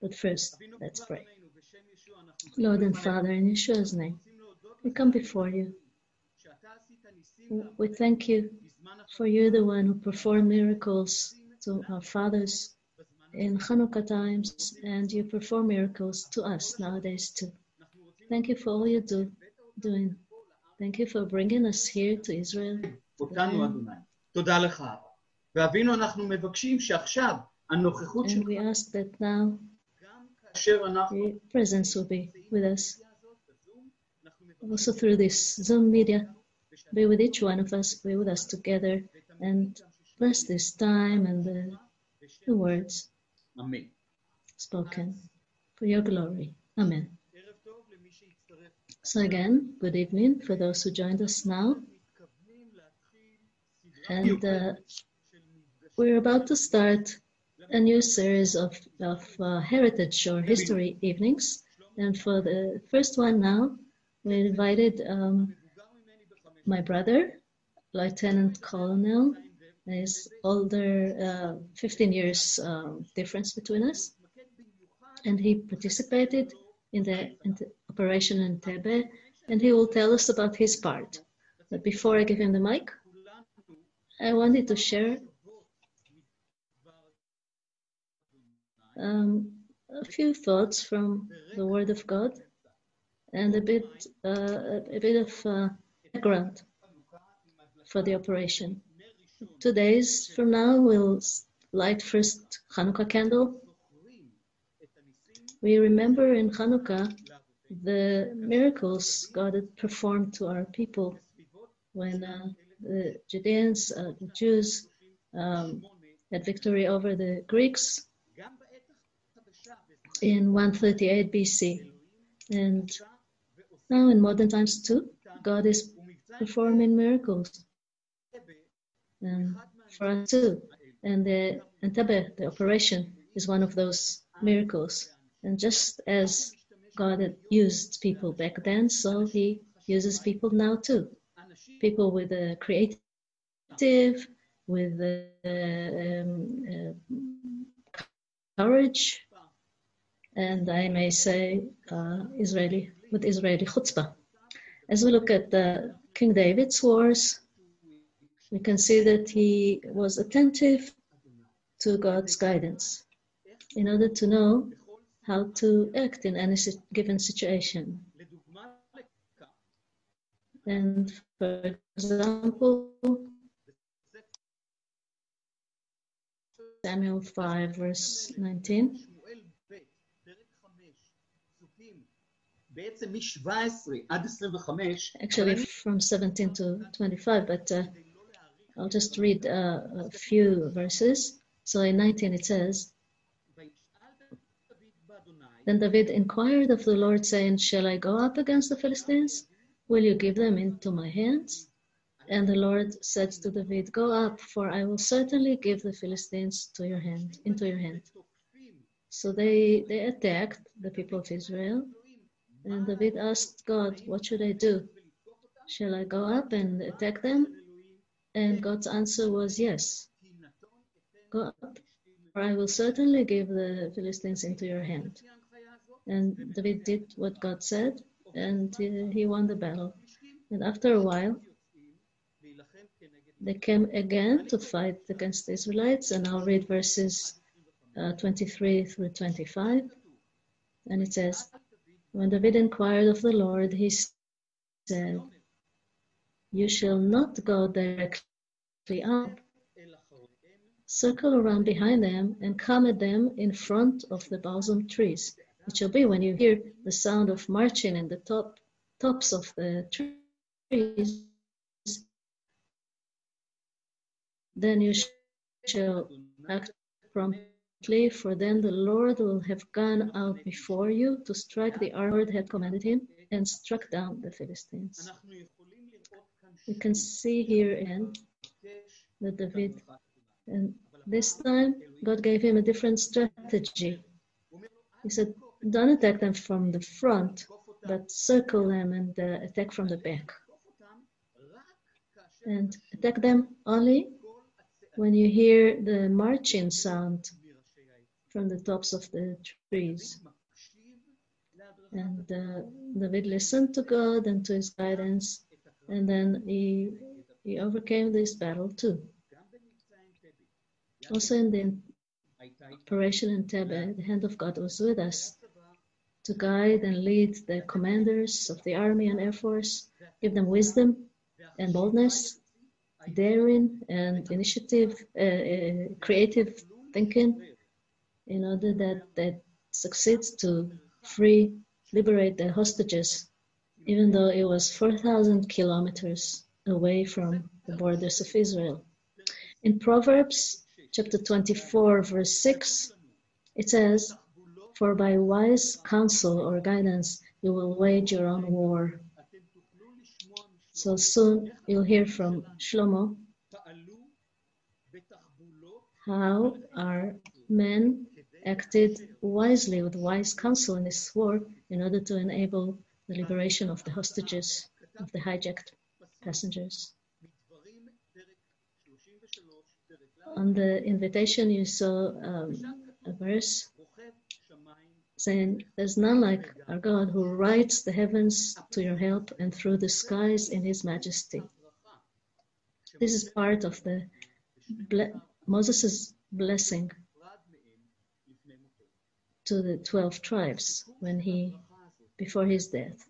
But first, let's pray. Lord and Father, in Yeshua's name, we come before you. We thank you for you're the one who performed miracles to our fathers in Hanukkah times, and you perform miracles to us nowadays too. Thank you for all you're doing. Thank you for bringing us here to Israel. And we ask that now your presence will be with us. Also through this Zoom media, be with each one of us, be with us together, and bless this time and the words spoken for your glory. Amen. So again, good evening for those who joined us now. And we're about to start a new series of heritage or history evenings. And for the first one now, we invited my brother, Lieutenant Colonel. He's older, 15 years difference between us. And he participated in the Operation Entebbe, and he will tell us about his part. But before I give him the mic, I wanted to share a few thoughts from the Word of God and a bit of background for the operation. 2 days from now, we'll light first Hanukkah candle. We remember in Hanukkah the miracles God had performed to our people when the Judeans, the Jews, had victory over the Greeks in 138 BC. And now in modern times too, God is performing miracles for us too. And the Antebe, the operation, is one of those miracles. And just as God had used people back then, so he uses people now too. People with a creative, with courage, and I may say with Israeli chutzpah. As we look at King David's wars, we can see that he was attentive to God's guidance in order to know how to act in any given situation. And for example, Samuel 5, verse 19. Actually from 17 to 25, but I'll just read a few verses. So in 19 it says, Then David inquired of the Lord, saying, Shall I go up against the Philistines? Will you give them into my hands? And the Lord said to David, Go up, for I will certainly give the Philistines into your hand. So they attacked the people of Israel. And David asked God, what should I do? Shall I go up and attack them? And God's answer was yes. Go up, for I will certainly give the Philistines into your hand. And David did what God said, and he won the battle. And after a while, they came again to fight against the Israelites, and I'll read verses 23 through 25. And it says, When David inquired of the Lord, he said, You shall not go directly up. Circle around behind them and come at them in front of the balsam trees. It shall be when you hear the sound of marching in the tops of the trees, then you shall act promptly, for then the Lord will have gone out before you to strike the army the Lord had commanded him, and struck down the Philistines. We can see here in that David, and this time God gave him a different strategy. He said, don't attack them from the front, but circle them and attack from the back. And attack them only when you hear the marching sound from the tops of the trees. And David listened to God and to his guidance, and then he overcame this battle too. Also in the Operation Entebbe, the hand of God was with us to guide and lead the commanders of the army and air force, give them wisdom and boldness, daring and initiative, creative thinking, in order that they succeed to liberate the hostages, even though it was 4,000 kilometers away from the borders of Israel. In Proverbs chapter 24, verse 6, it says, "For by wise counsel or guidance you will wage your own war." So soon you'll hear from Shlomo how our men acted wisely with wise counsel in this war in order to enable the liberation of the hostages, of the hijacked passengers. On the invitation you saw a verse saying, "There's none like our God who rides the heavens to your help and through the skies in his majesty." This is part of the Moses' blessing to the 12 tribes before his death.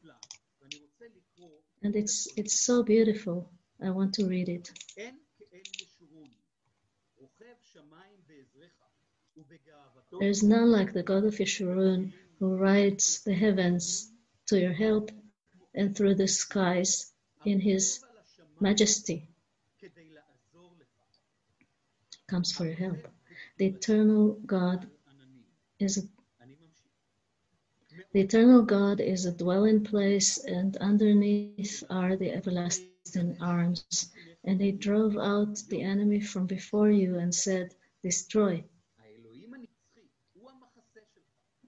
And it's so beautiful. I want to read it. "There is none like the God of Yeshurun, who rides the heavens to your help and through the skies in his majesty. Comes for your help. The eternal God is a dwelling place, and underneath are the everlasting arms. And he drove out the enemy from before you and said, 'Destroy.'"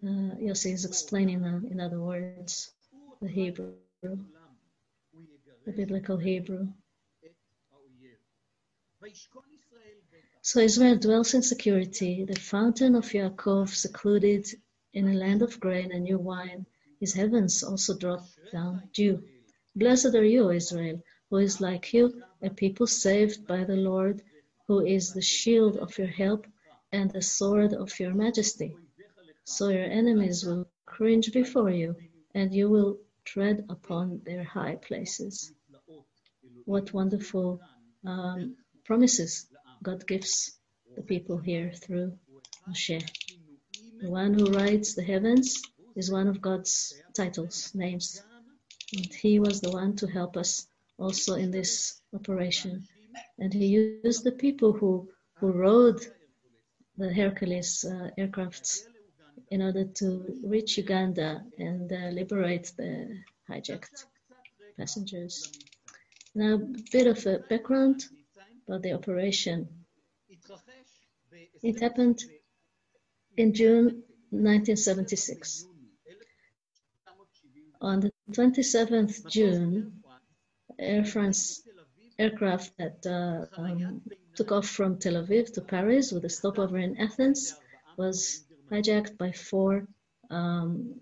Yossi is explaining in other words the Hebrew, the biblical Hebrew. So Israel dwells in security, the fountain of Yaakov secluded in a land of grain and new wine. His heavens also drop down dew. Blessed are you, Israel, who is like you, a people saved by the Lord, who is the shield of your help and the sword of your majesty. So your enemies will cringe before you, and you will tread upon their high places. What wonderful promises God gives the people here through Moshe. The one who rides the heavens is one of God's titles, names. And he was the one to help us also in this operation. And he used the people who rode the Hercules aircrafts in order to reach Uganda and liberate the hijacked passengers. Now, a bit of a background about the operation. It happened in June 1976. On the 27th June, Air France aircraft that took off from Tel Aviv to Paris with a stopover in Athens was hijacked by 4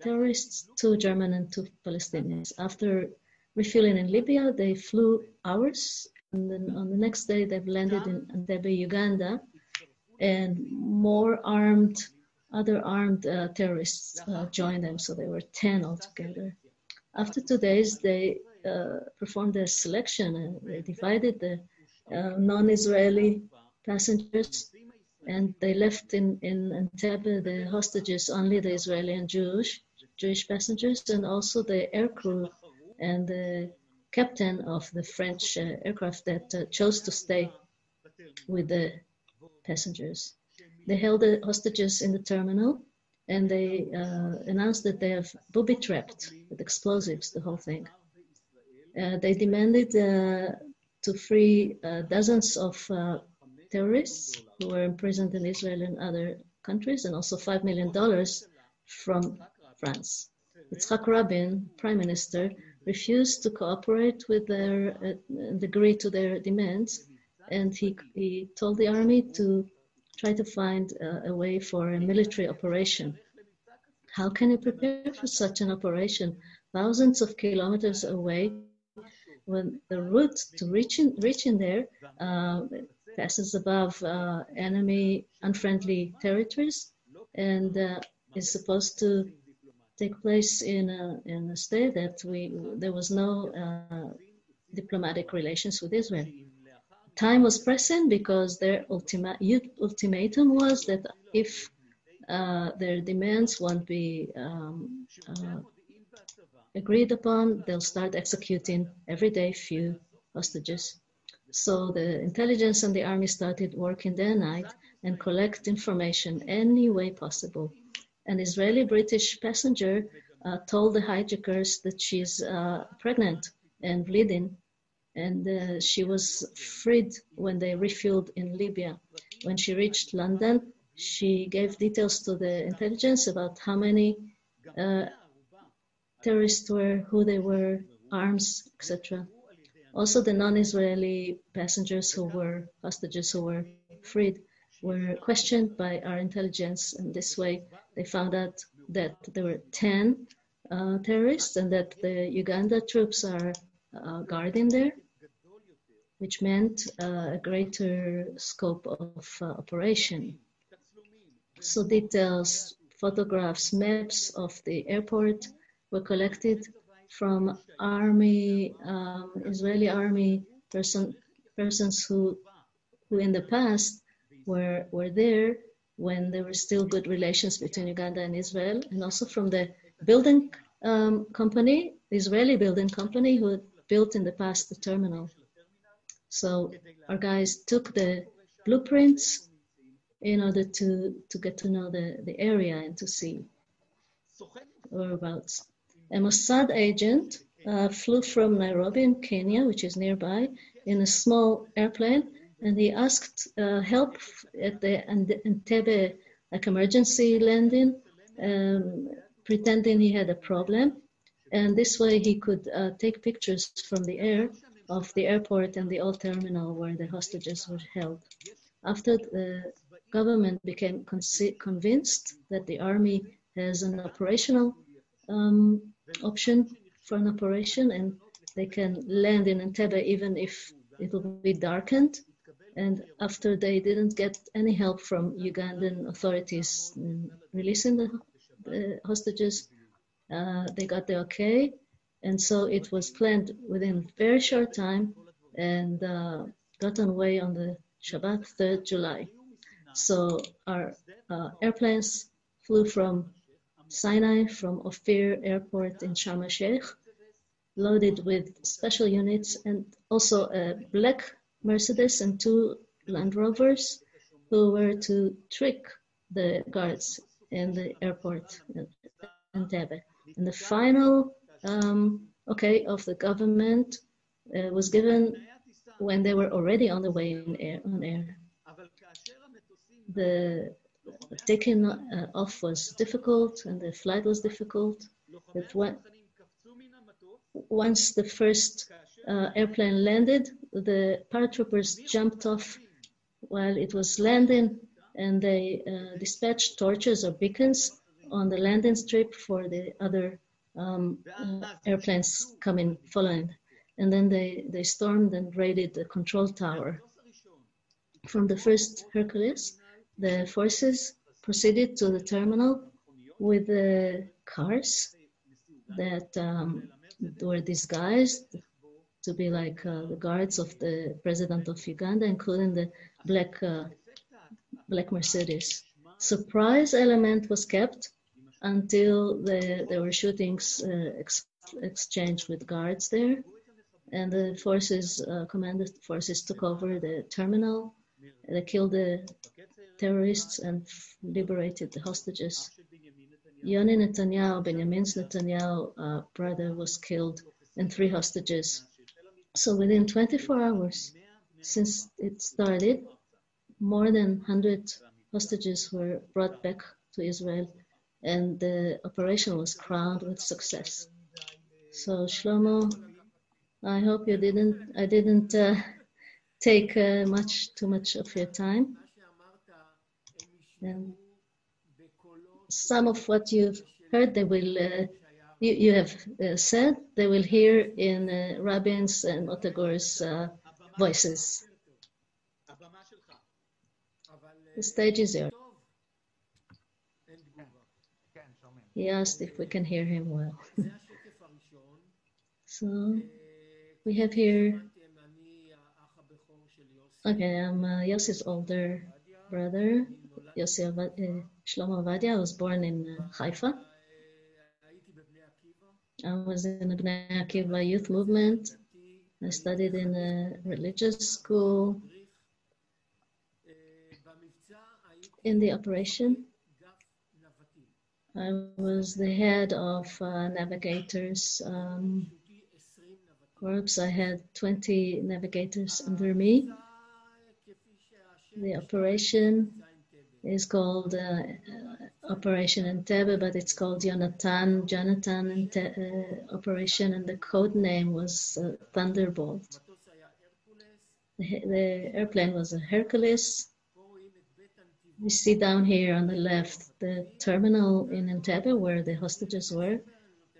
terrorists, 2 German and 2 Palestinians. After refueling in Libya, they flew hours, and then on the next day they've landed in Entebbe, Uganda, and more other armed terrorists joined them, so there were 10 altogether. After 2 days, they performed a selection and they divided the non-Israeli passengers, and they left in Entebbe the hostages, only the Israeli and Jewish passengers, and also the air crew and the captain of the French aircraft that chose to stay with the passengers. They held the hostages in the terminal, and they announced that they have booby-trapped with explosives the whole thing. They demanded to free dozens of terrorists who were imprisoned in Israel and other countries, and also $5 million from France. Yitzhak Rabin, Prime Minister, refused to cooperate with their and agree to their demands, and he told the army to try to find a way for a military operation. How can you prepare for such an operation thousands of kilometers away when the route to reaching there passes above enemy unfriendly territories and is supposed to take place in a state that there was no diplomatic relations with Israel. Time was pressing because their ultimatum was that if their demands won't be agreed upon, they'll start executing every day few hostages. So the intelligence and the army started working day and night and collect information any way possible. An Israeli-British passenger told the hijackers that she's pregnant and bleeding, and she was freed when they refueled in Libya. When she reached London, she gave details to the intelligence about how many terrorists were, who they were, arms, etc. Also, the non-Israeli passengers who were hostages who were freed were questioned by our intelligence, and this way they found out that there were 10 terrorists and that the Uganda troops are guarding there, which meant a greater scope of operation. So details, photographs, maps of the airport were collected from army, Israeli army persons who in the past were there when there were still good relations between Uganda and Israel, and also from the building company, the Israeli building company who had built in the past the terminal. So our guys took the blueprints in order to get to know the area and to see whereabouts. A Mossad agent flew from Nairobi in Kenya, which is nearby, in a small airplane, and he asked help at the Entebbe emergency landing, pretending he had a problem. And this way he could take pictures from the air of the airport and the old terminal where the hostages were held. After the government became convinced that the army has an operational option for an operation and they can land in Entebbe even if it will be darkened, and after they didn't get any help from Ugandan authorities in releasing the hostages, they got the okay, and so it was planned within a very short time and got on way on the Shabbat, 3rd July. So our airplanes flew from Sinai, from Ophir Airport in Sharm el-Sheikh, loaded with special units and also a black Mercedes and 2 Land Rovers who were to trick the guards in the airport in Entebbe. And the final okay of the government was given when they were already on the way on air. The taking off was difficult and the flight was difficult. But once the first airplane landed, the paratroopers jumped off while it was landing, and they dispatched torches or beacons on the landing strip for the other airplanes following. And then they stormed and raided the control tower. From the first Hercules, the forces proceeded to the terminal with the cars that were disguised to be like the guards of the president of Uganda, including the black Mercedes. Surprise element was kept until there were shootings exchanged with guards there, and the forces, commanded forces, took over the terminal. They killed the terrorists and liberated the hostages. Yoni Netanyahu, Benjamin's Netanyahu brother, was killed, and 3 hostages. So within 24 hours since it started, more than 100 hostages were brought back to Israel, and the operation was crowned with success. So Shlomo, I hope I didn't take too much of your time. And some of what you've heard, they will, you have said, they will hear in Rabin's and Otagor's voices. The stage is yours. He asked if we can hear him well. So we have here, okay, I'm Yossi's older brother, Shlomo Ovadia. I was born in Haifa. I was in the Bnei Akiva youth movement. I studied in a religious school. In the operation, I was the head of navigators corps. I had 20 navigators under me. The operation is called Operation Entebbe, but it's called Jonathan Operation, and the code name was Thunderbolt. The airplane was a Hercules. We see down here on the left the terminal in Entebbe where the hostages were.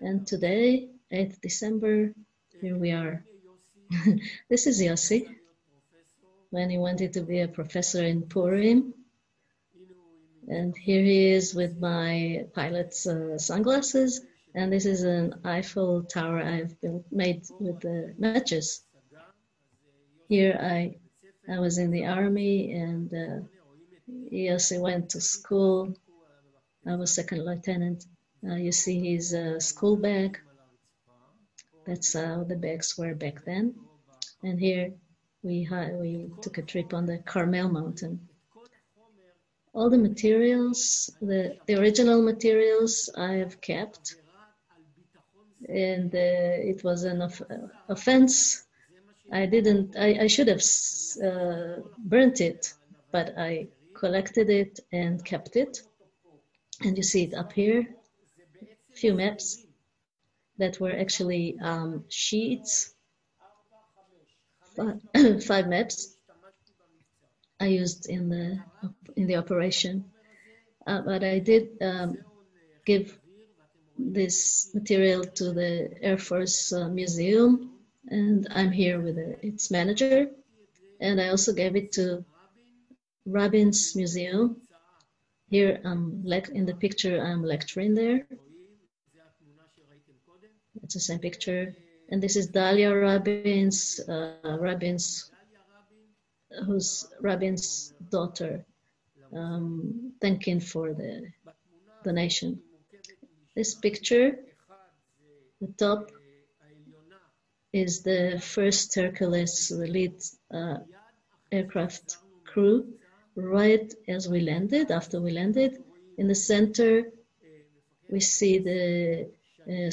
And today, 8th December, here we are. This is Yossi, when he wanted to be a professor in Purim. And here he is with my pilot's sunglasses. And this is an Eiffel Tower I've made with the matches. Here I was in the army, and Yossi went to school. I was second lieutenant. You see his school bag. That's how the bags were back then. And here we took a trip on the Carmel Mountain. All the materials, the original materials I have kept. And it was an offense. I should have burnt it, but I collected it and kept it. And you see it up here, a few maps that were actually sheets, 5 maps I used in the operation. But I did give this material to the Air Force Museum, and I'm here with its manager. And I also gave it to Rabin's Museum. Here in the picture I'm lecturing there. It's the same picture. And this is Dalia Rabin's daughter, thanking for the donation. This picture, the top, is the first Hercules, the lead aircraft crew, right as we landed, after we landed. In the center, we see the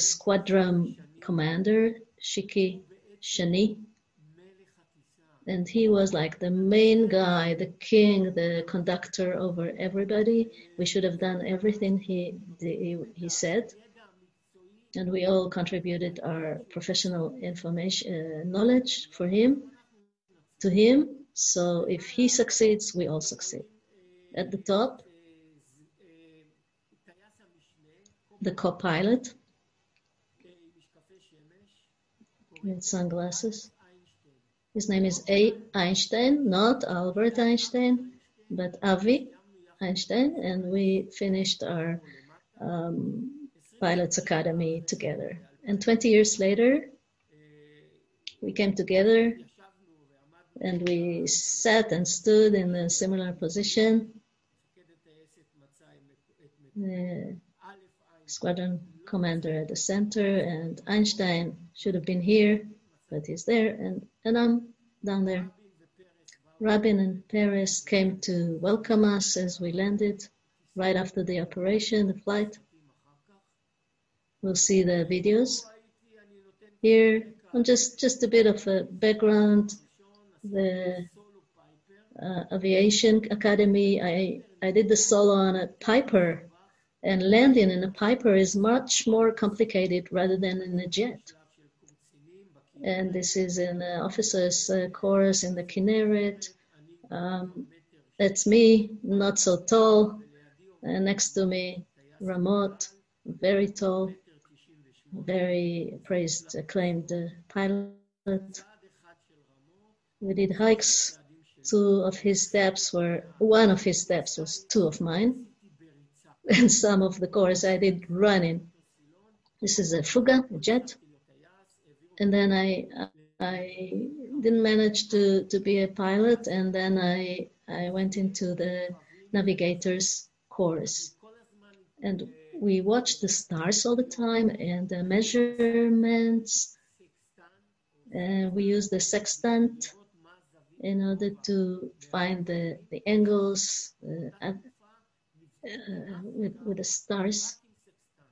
squadron commander, Shani, and he was like the main guy, the king, the conductor over everybody. We should have done everything he said, and we all contributed our professional information, knowledge to him. So if he succeeds, we all succeed. At the top, the co-pilot with sunglasses. His name is A. Einstein, not Albert Einstein, but Avi Einstein, and we finished our Pilots Academy together. And 20 years later, we came together and we sat and stood in a similar position. The squadron commander at the center, and Einstein should have been here, but he's there, and I'm down there. Rabin and Peres came to welcome us as we landed right after the operation, the flight. We'll see the videos. Here, just a bit of a background. The aviation academy, I did the solo on a Piper, and landing in a Piper is much more complicated rather than in a jet. And this is an officer's course in the Kinneret. That's me, not so tall. Next to me, Ramot, very tall, very praised, acclaimed pilot. We did hikes. One of his steps was two of mine. And some of the course I did running. This is a fuga, a jet. And then I didn't manage to be a pilot, and then I went into the navigator's course. And we watched the stars all the time and the measurements. We used the sextant in order to find the angles with the stars.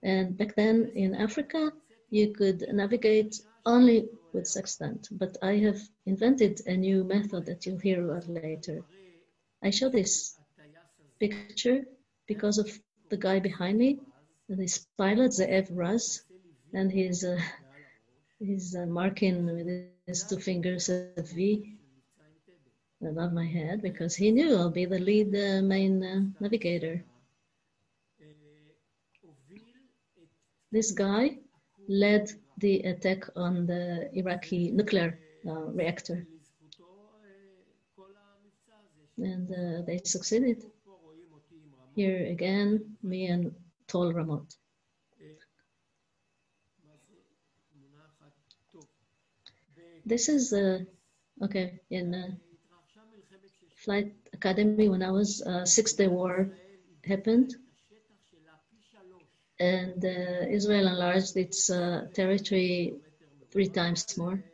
And back then in Africa, you could navigate only with sextant, but I have invented a new method that you'll hear about later. I show this picture because of the guy behind me, this pilot, Ze'ev Raz, and he's marking with his two fingers a V above my head because he knew I'll be the lead main navigator. This guy led the attack on the Iraqi nuclear reactor. And they succeeded. Here again, me and tall Ramot. This is, in flight academy when I was 6-day war happened. And Israel enlarged its territory 3 times more.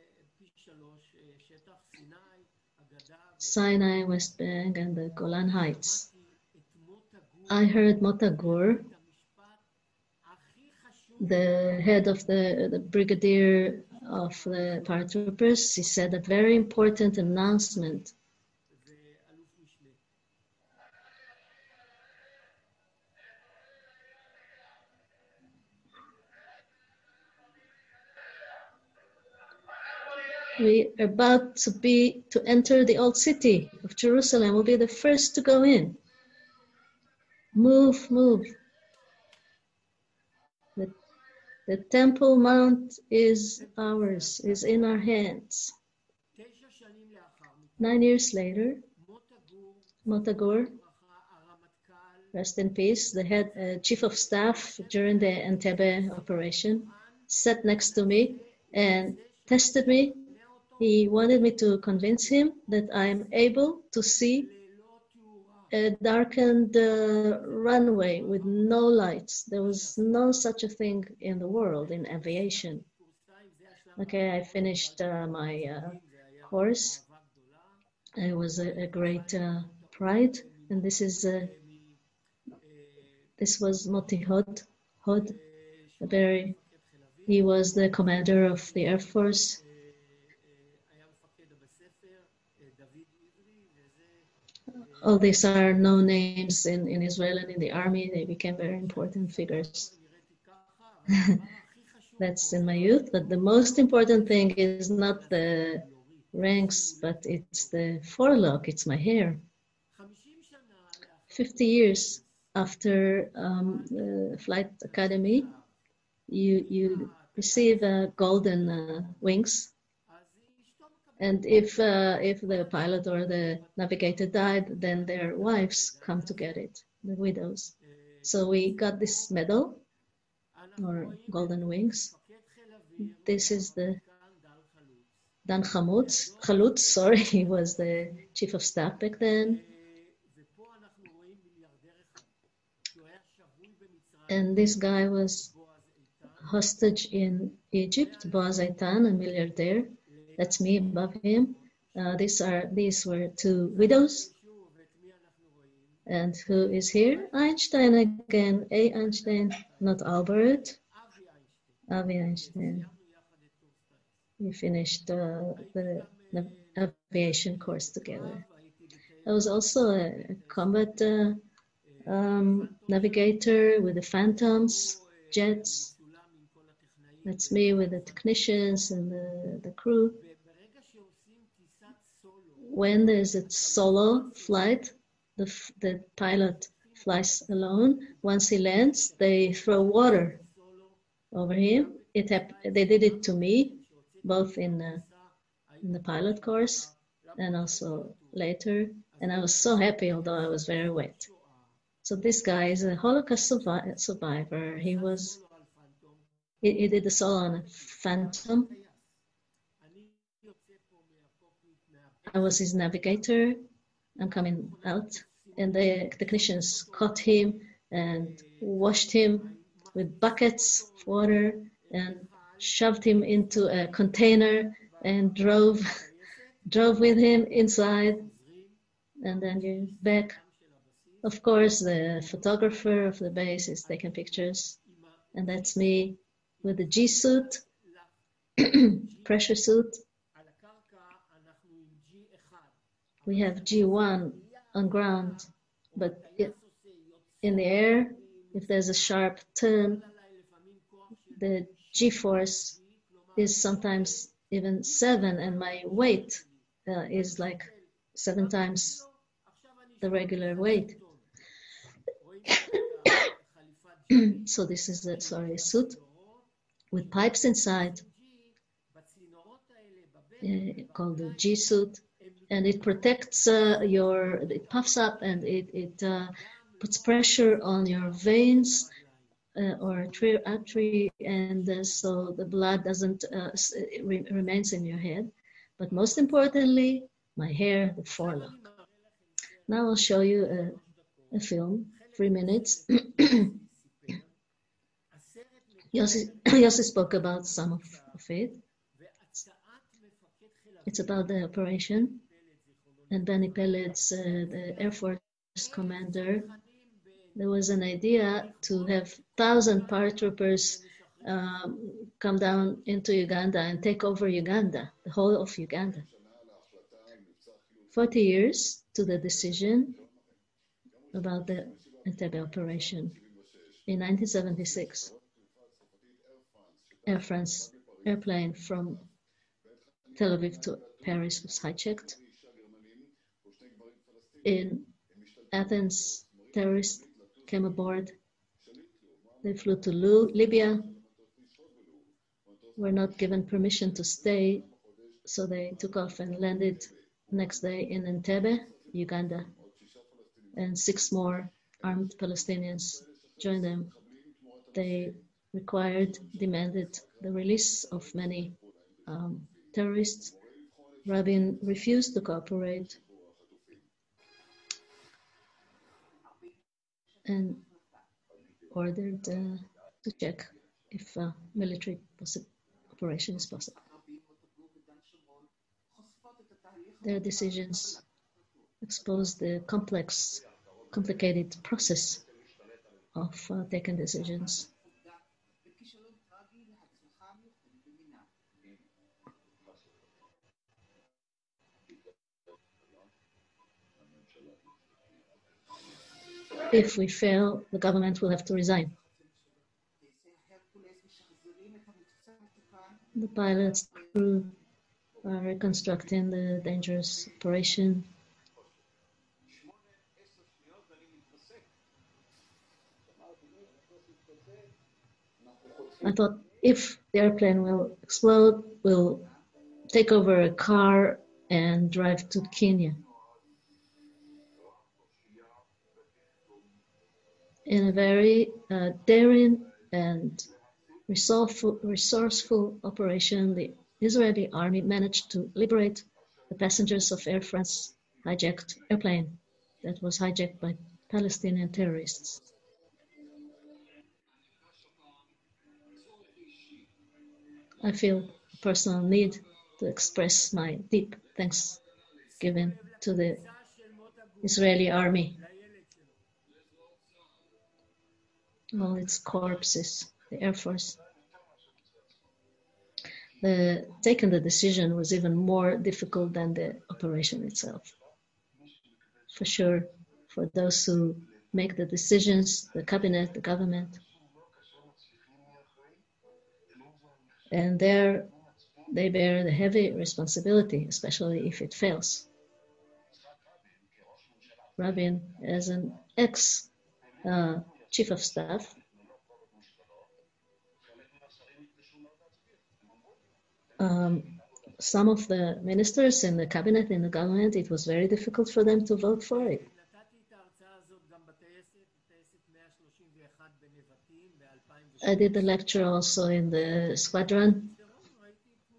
Sinai, West Bank, and the Golan Heights. I heard Motagur, the head of the brigadier of the paratroopers, he said a very important announcement. We are about to enter the old city of Jerusalem. We'll be the first to go in. Move, move. The Temple Mount is ours, is in our hands. 9 years later, Motagur, rest in peace, the head chief of staff during the Antebe Operation, sat next to me and tested me. He wanted me to convince him that I'm able to see a darkened runway with no lights. There was no such a thing in the world in aviation. Okay, I finished my course. It was a great pride, and this was Moti Hod. He was the commander of the Air Force. All these are known names in Israel and in the army. They became very important figures. That's in my youth. But the most important thing is not the ranks, but it's the forelock. It's my hair. 50 years after the flight academy, you receive golden wings. And if the pilot or the navigator died, then their wives come to get it, the widows. So we got this medal, or golden wings. This is the Dan Chalutz, sorry, he was the chief of staff back then. And this guy was hostage in Egypt, Boaz Eitan, a milliardaire. That's me above him. These were 2 widows. And who is here? Einstein again. A. Einstein, not Albert. Avi Einstein. We finished the aviation course together. I was also a combat navigator with the Phantoms, jets. That's me with the technicians and the crew. When there's a solo flight, the pilot flies alone. Once he lands, they throw water over him. They did it to me, both in the pilot course and also later. And I was so happy, although I was very wet. So this guy is a Holocaust survivor. He did the solo on a Phantom. I was his navigator. I'm coming out, and the technicians caught him and washed him with buckets of water and shoved him into a container and drove with him inside, and then you're back. Of course, the photographer of the base is taking pictures, and that's me with the G suit, pressure suit. We have G1 on ground, but in the air, if there's a sharp turn, the G-force is sometimes even 7, and my weight is like 7 times the regular weight. So this is a suit with pipes inside, called the G suit, and it protects it puffs up and it puts pressure on your veins or artery, and so the blood doesn't remains in your head. But most importantly, my hair, the forelock. Now I'll show you a film, 3 minutes. Yossi spoke about some of it. It's about the operation, and Benny Pellet's the Air Force commander. There was an idea to have 1,000 paratroopers come down into Uganda and take over Uganda, the whole of Uganda. 40 years to the decision about the Antebe Operation. In 1976, Air France airplane from Tel Aviv to Paris was hijacked. In Athens, terrorists came aboard. They flew to Libya, were not given permission to stay, so they took off and landed next day in Entebbe, Uganda, and 6 more armed Palestinians joined them. They demanded the release of many terrorists. Rabin refused to cooperate and ordered to check if military operation is possible. Their decisions expose the complicated process of taking decisions. If we fail, the government will have to resign. The pilots, crew are reconstructing the dangerous operation. I thought if the airplane will explode, we'll take over a car and drive to Kenya. In a very daring and resourceful operation, the Israeli army managed to liberate the passengers of Air France hijacked airplane that was hijacked by Palestinian terrorists. I feel a personal need to express my deep thanks given to the Israeli army, all its corpses, the Air Force. Taking the decision was even more difficult than the operation itself. For sure, for those who make the decisions, the cabinet, the government, and they bear the heavy responsibility, especially if it fails. Rabin as an ex-chief of staff. Some of the ministers in the cabinet, in the government, it was very difficult for them to vote for it. I did the lecture also in the squadron,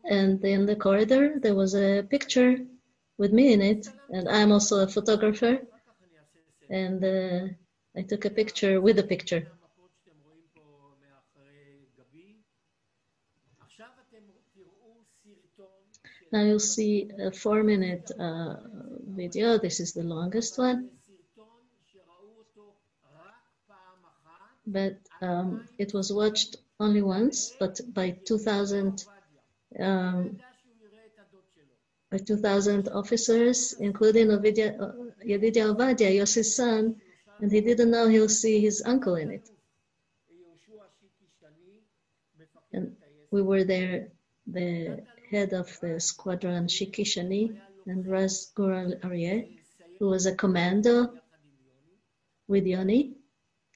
and in the corridor there was a picture with me in it, and I'm also a photographer, and I took a picture with the picture. Now you'll see a 4-minute video. This is the longest one, but it was watched only once, but by 2,000 officers, including Yedidia Ovadia, Yossi's son, and he didn't know he'll see his uncle in it. And we were there, the head of the squadron, Shiki Shani, and Raz Gural Aryeh, who was a commando with Yoni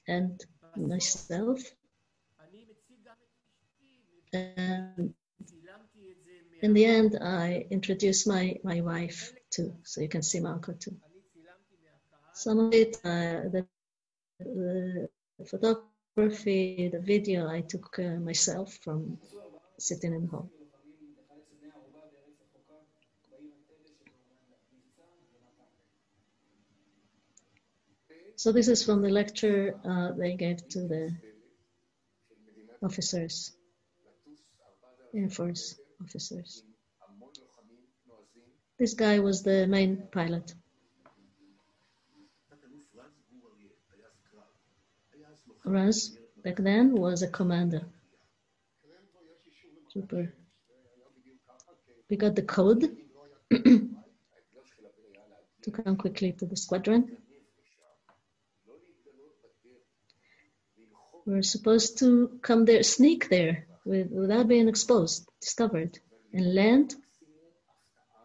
and myself. And in the end, I introduced my wife too, so you can see Malka too. Some of it, the photography, the video, I took myself from sitting in the hall. So this is from the lecture they gave to the officers, Air Force officers. This guy was the main pilot. Raz, back then, was a commander. Super. We got the code to come quickly to the squadron. We're supposed to come there, sneak there, without being exposed, discovered, and land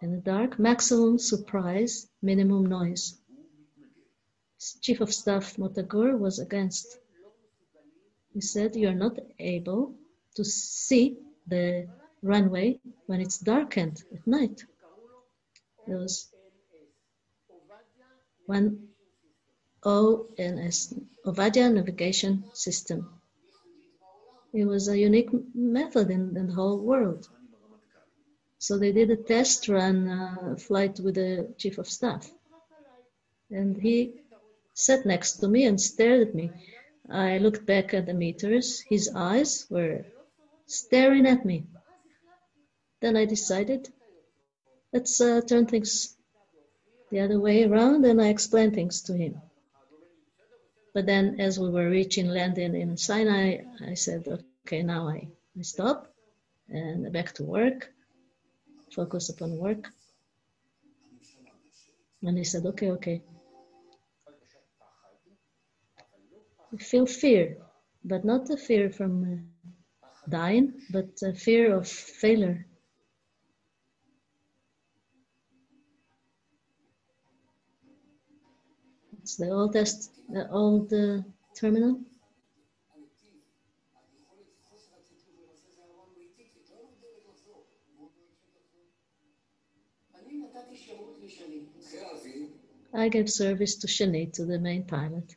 in the dark, maximum surprise, minimum noise. Chief of Staff Motagur was against. He said, you're not able to see the runway when it's darkened at night. There was one ONS, Ovadia navigation system. It was a unique method in the whole world. So they did a test run flight with the chief of staff. And he sat next to me and stared at me. I looked back at the meters. His eyes were staring at me. Then I decided, let's turn things the other way around, and I explained things to him. But then as we were reaching landing in Sinai, I said, okay, now I stop and back to work, focus upon work. And he said, okay. I feel fear, but not the fear from dying, but the fear of failure. It's the old terminal. I gave service to Shani, to the main pilot.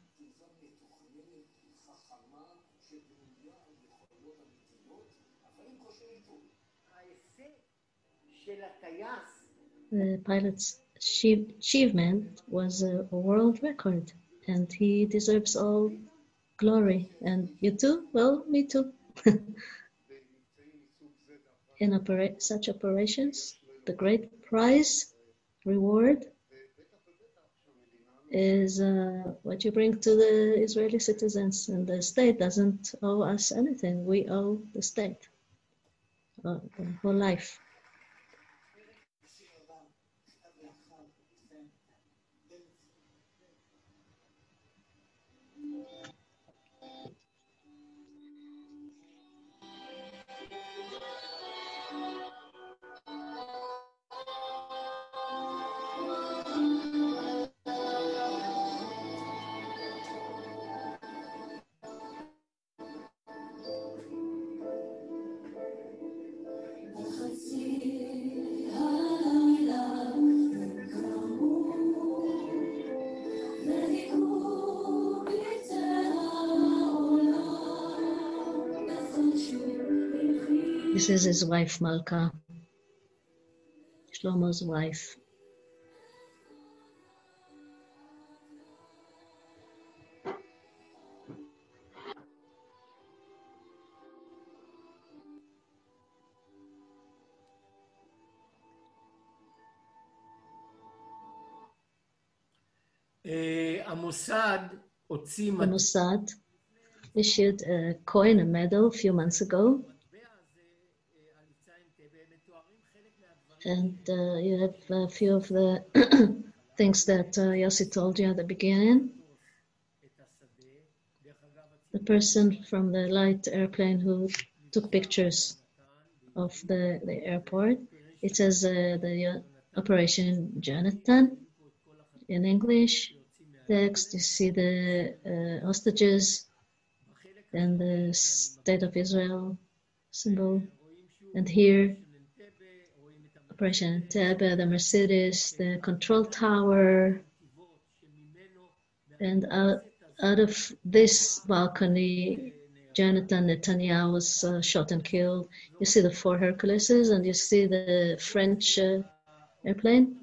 The pilot's achievement was a world record, and he deserves all glory. And you too? Well, me too. In such operations, the great prize, reward, is what you bring to the Israeli citizens, and the state doesn't owe us anything. We owe the state the whole life. This is his wife, Malka, Shlomo's wife. The Mossad issued a coin, a medal, a few months ago. And you have a few of the things that Yossi told you at the beginning. The person from the light airplane who took pictures of the airport. It says the Operation Jonathan in English. Text, you see the hostages and the State of Israel symbol. And here, Operation Entebbe, the Mercedes, the control tower. And out of this balcony, Jonathan Netanyahu was shot and killed. You see the 4 Herculeses, and you see the French airplane.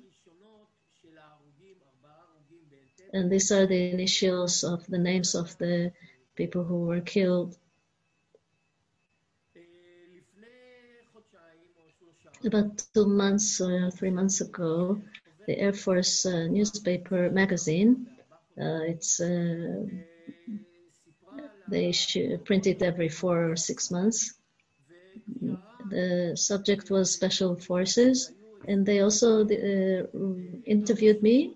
And these are the initials of the names of the people who were killed. About 2 months or 3 months ago, the Air Force newspaper magazine, they print it every 4 or 6 months. The subject was Special Forces, and they also interviewed me.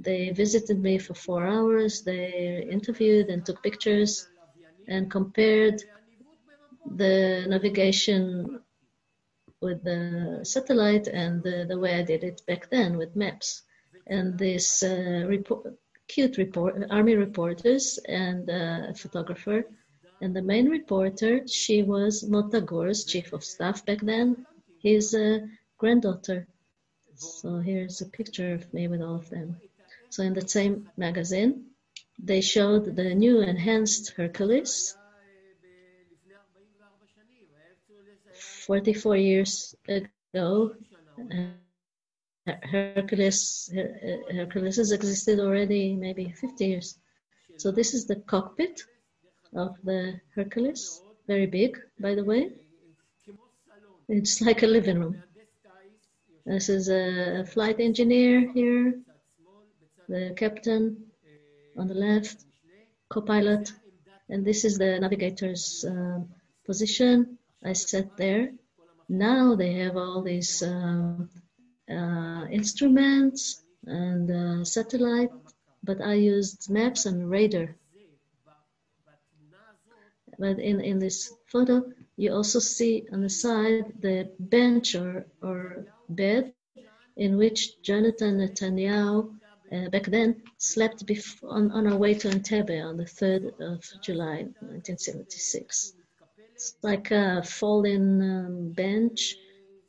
They visited me for 4 hours. They interviewed and took pictures and compared the navigation with the satellite and the way I did it back then with maps. And this army reporters and a photographer. And the main reporter, she was Mota Gor's chief of staff back then, his granddaughter. So here's a picture of me with all of them. So in the same magazine, they showed the new enhanced Hercules, 44 years ago. Hercules has existed already maybe 50 years. So this is the cockpit of the Hercules, very big, by the way. It's like a living room. This is a flight engineer here, the captain on the left, co-pilot, and this is the navigator's position. I sat there. Now they have all these instruments and satellite, but I used maps and radar. But in this photo, you also see on the side the bench or bed in which Jonathan Netanyahu back then slept on our way to Entebbe on the 3rd of July, 1976. It's like a fold-in bench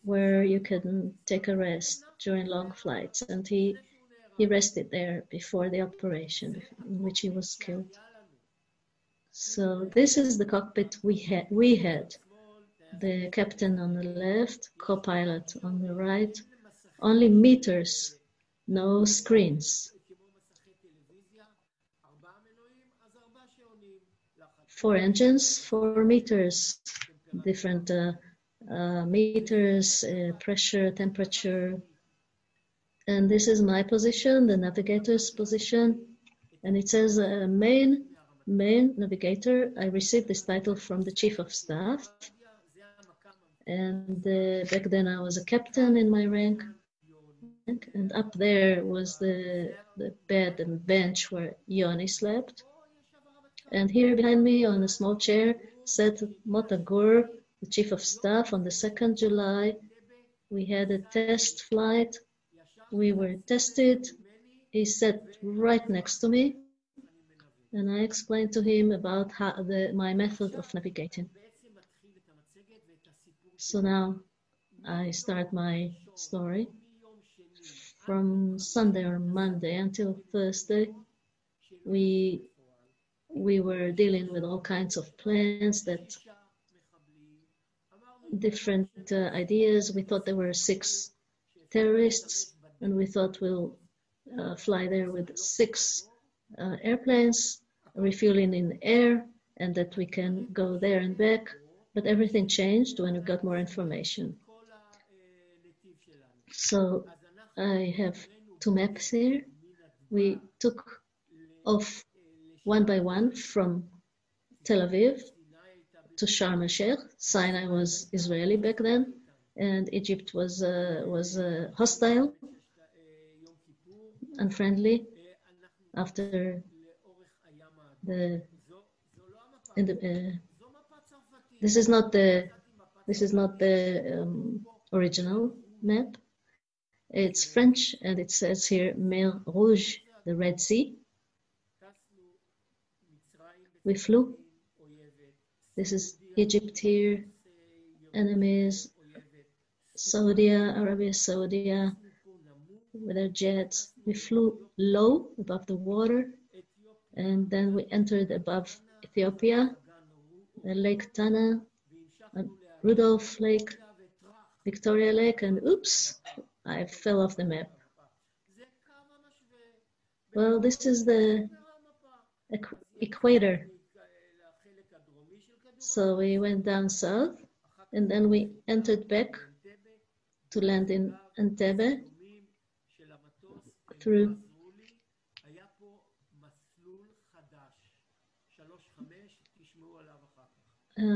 where you can take a rest during long flights, and he rested there before the operation in which he was killed. So this is the cockpit we had. The captain on the left, co-pilot on the right, only meters, no screens. 4 engines, 4 meters, different meters, pressure, temperature. And this is my position, the navigator's position. And it says main navigator. I received this title from the chief of staff. And back then I was a captain in my rank. And up there was the bed and bench where Yoni slept. And here behind me on a small chair sat Mota Gur, the chief of staff. On the 2nd July, we had a test flight. We were tested. He sat right next to me. And I explained to him about my method of navigating. So now I start my story. From Sunday or Monday until Thursday, we were dealing with all kinds of plans that different ideas. We thought there were 6 terrorists, and we thought we'll fly there with 6 airplanes, refueling in air, and that we can go there and back. But everything changed when we got more information. So I have 2 maps here. We took off one by one from Tel Aviv to Sharm el-Sheikh. Sinai was Israeli back then, and Egypt was hostile, unfriendly. After this is not the original map. It's French, and it says here Mer Rouge, the Red Sea. We flew. This is Egypt here, enemies, Arabia Saudi, with their jets. We flew low above the water, and then we entered above Ethiopia, Lake Tana, Rudolph Lake, Victoria Lake, and oops, I fell off the map. Well, this is the equator. So we went down south, and then we entered back to land in Entebbe through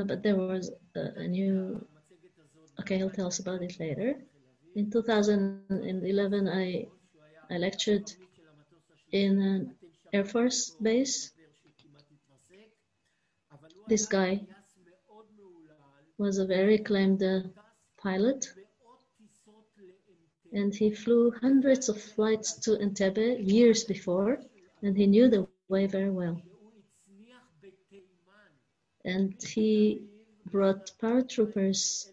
but there was a new, okay, he'll tell us about it later. In 2011, I lectured in an Air Force base. This guy was a very acclaimed pilot, and he flew hundreds of flights to Entebbe years before, and he knew the way very well. And he brought paratroopers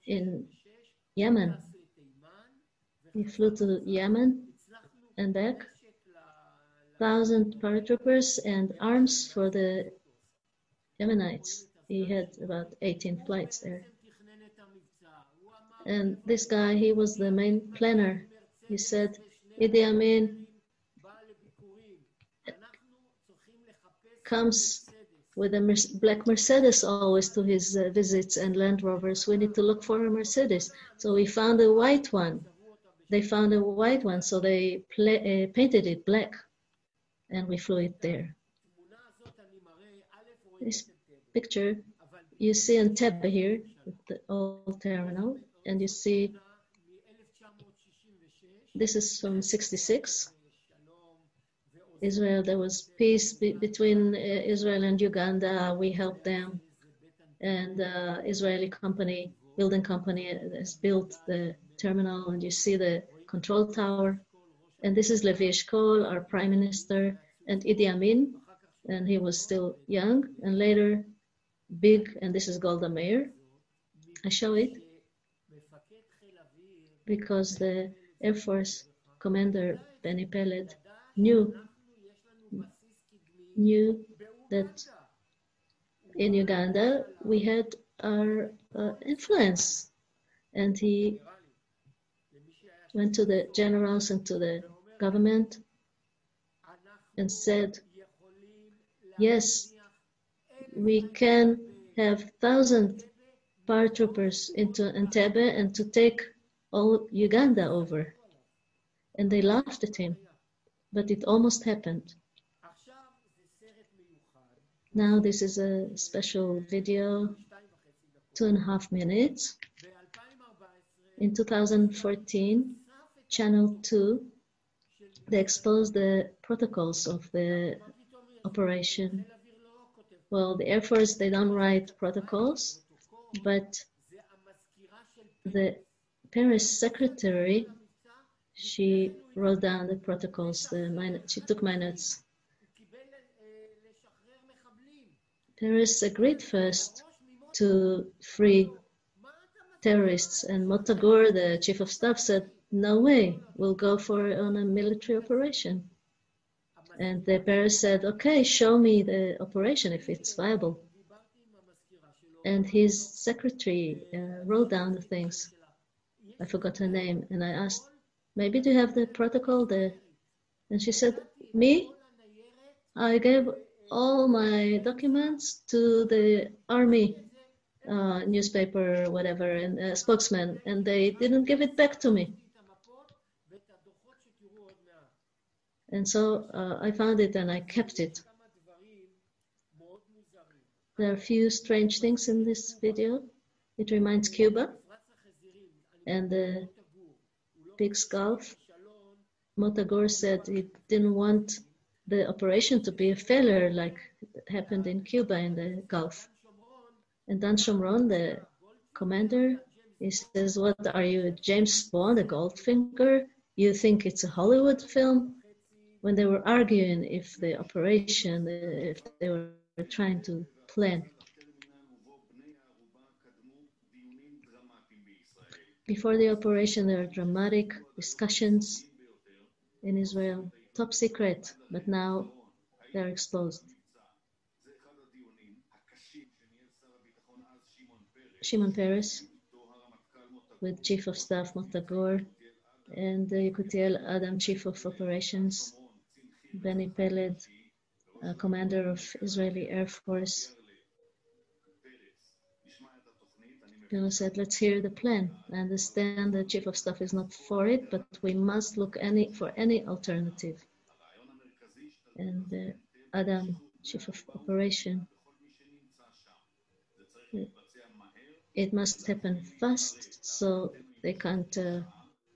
in Yemen. He flew to Yemen and back, 1,000 paratroopers and arms for the Yemenites. He had about 18 flights there. And this guy, he was the main planner. He said, Idi Amin comes with a black Mercedes always to his visits and Land Rovers. We need to look for a Mercedes. So we found a white one. They found a white one, so they painted it black, and we flew it there. This picture, you see Entebbe here, with the old terminal, and you see, this is from 66. Israel, there was peace between Israel and Uganda. We helped them, and Israeli company, building company, has built the terminal, and you see the control tower. And this is Levi Eshkol, our prime minister, and Idi Amin, and he was still young, and later big, and this is Golda Meir. I show it because the Air Force commander Benny Peled knew that in Uganda we had our influence, and he went to the generals and to the government and said, yes, we can have 1,000 paratroopers into Entebbe and to take all Uganda over. And they laughed at him, but it almost happened. Now this is a special video, 2.5 minutes. In 2014, Channel 2, they exposed the protocols of the operation. Well, the Air Force, they don't write protocols, but the Paris secretary, she wrote down the protocols, she took my notes. Paris agreed first to free terrorists, and Motagur, the chief of staff, said, no way, we'll go on a military operation. And the Paris said, okay, show me the operation if it's viable. and his secretary wrote down the things. I forgot her name, and I asked, maybe do you have the protocol? And she said, me? I gave all my documents to the army newspaper, whatever, and spokesman, and they didn't give it back to me. And so I found it and I kept it. There are a few strange things in this video. It reminds Cuba and the Pig's Gulf. Motagor said he didn't want the operation to be a failure like it happened in Cuba in the Gulf. And Dan Shomron, the commander, he says, what are you, James Bond, a Goldfinger? You think it's a Hollywood film? When they were arguing if the operation, if they were trying to plan. Before the operation, there were dramatic discussions in Israel, top secret, but now they're exposed. Shimon Peres, with Chief of Staff Motagor, and Yekutiel Adam, Chief of Operations, Benny Peled, Commander of Israeli Air Force. Bill said, let's hear the plan. I understand the Chief of Staff is not for it, but we must look for any alternative. And Adam, Chief of Operation, it must happen fast, so they can't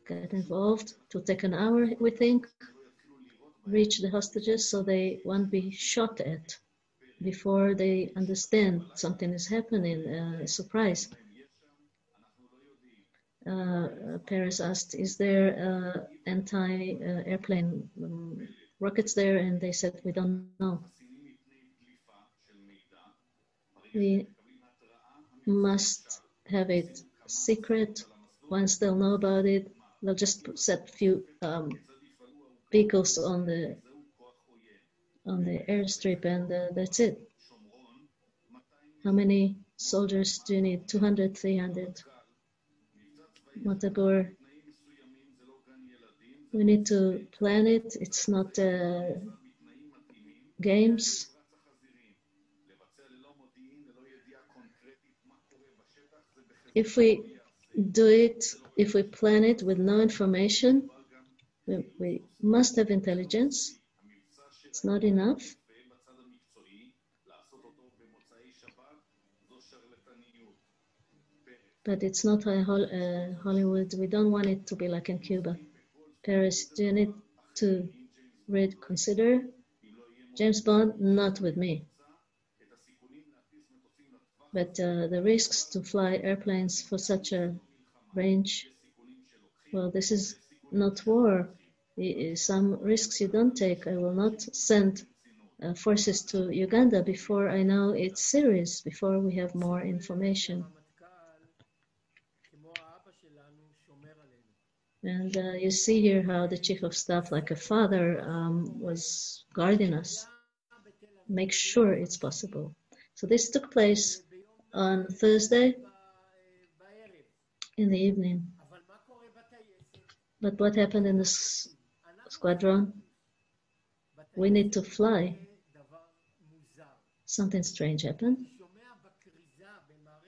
get involved. It will take an hour, we think, reach the hostages so they won't be shot at before they understand something is happening, a surprise. Paris asked, is there anti-airplane rockets there? And they said, we don't know. We must have it secret. Once they'll know about it, they'll just set a few vehicles on the airstrip, and that's it. How many soldiers do you need? 200, 300? Motagor, we need to plan it. It's not games. If we do it, if we plan it with no information, we must have intelligence. It's not enough. But it's not Hollywood. We don't want it to be like in Cuba. Paris, do you need to reconsider? James Bond, not with me. But the risks to fly airplanes for such a range, well, this is not war. Some risks you don't take. I will not send forces to Uganda before I know it's serious, before we have more information. And you see here how the Chief of Staff, like a father, was guarding us. Make sure it's possible. So this took place on Thursday in the evening. But what happened in the squadron? We need to fly. Something strange happened.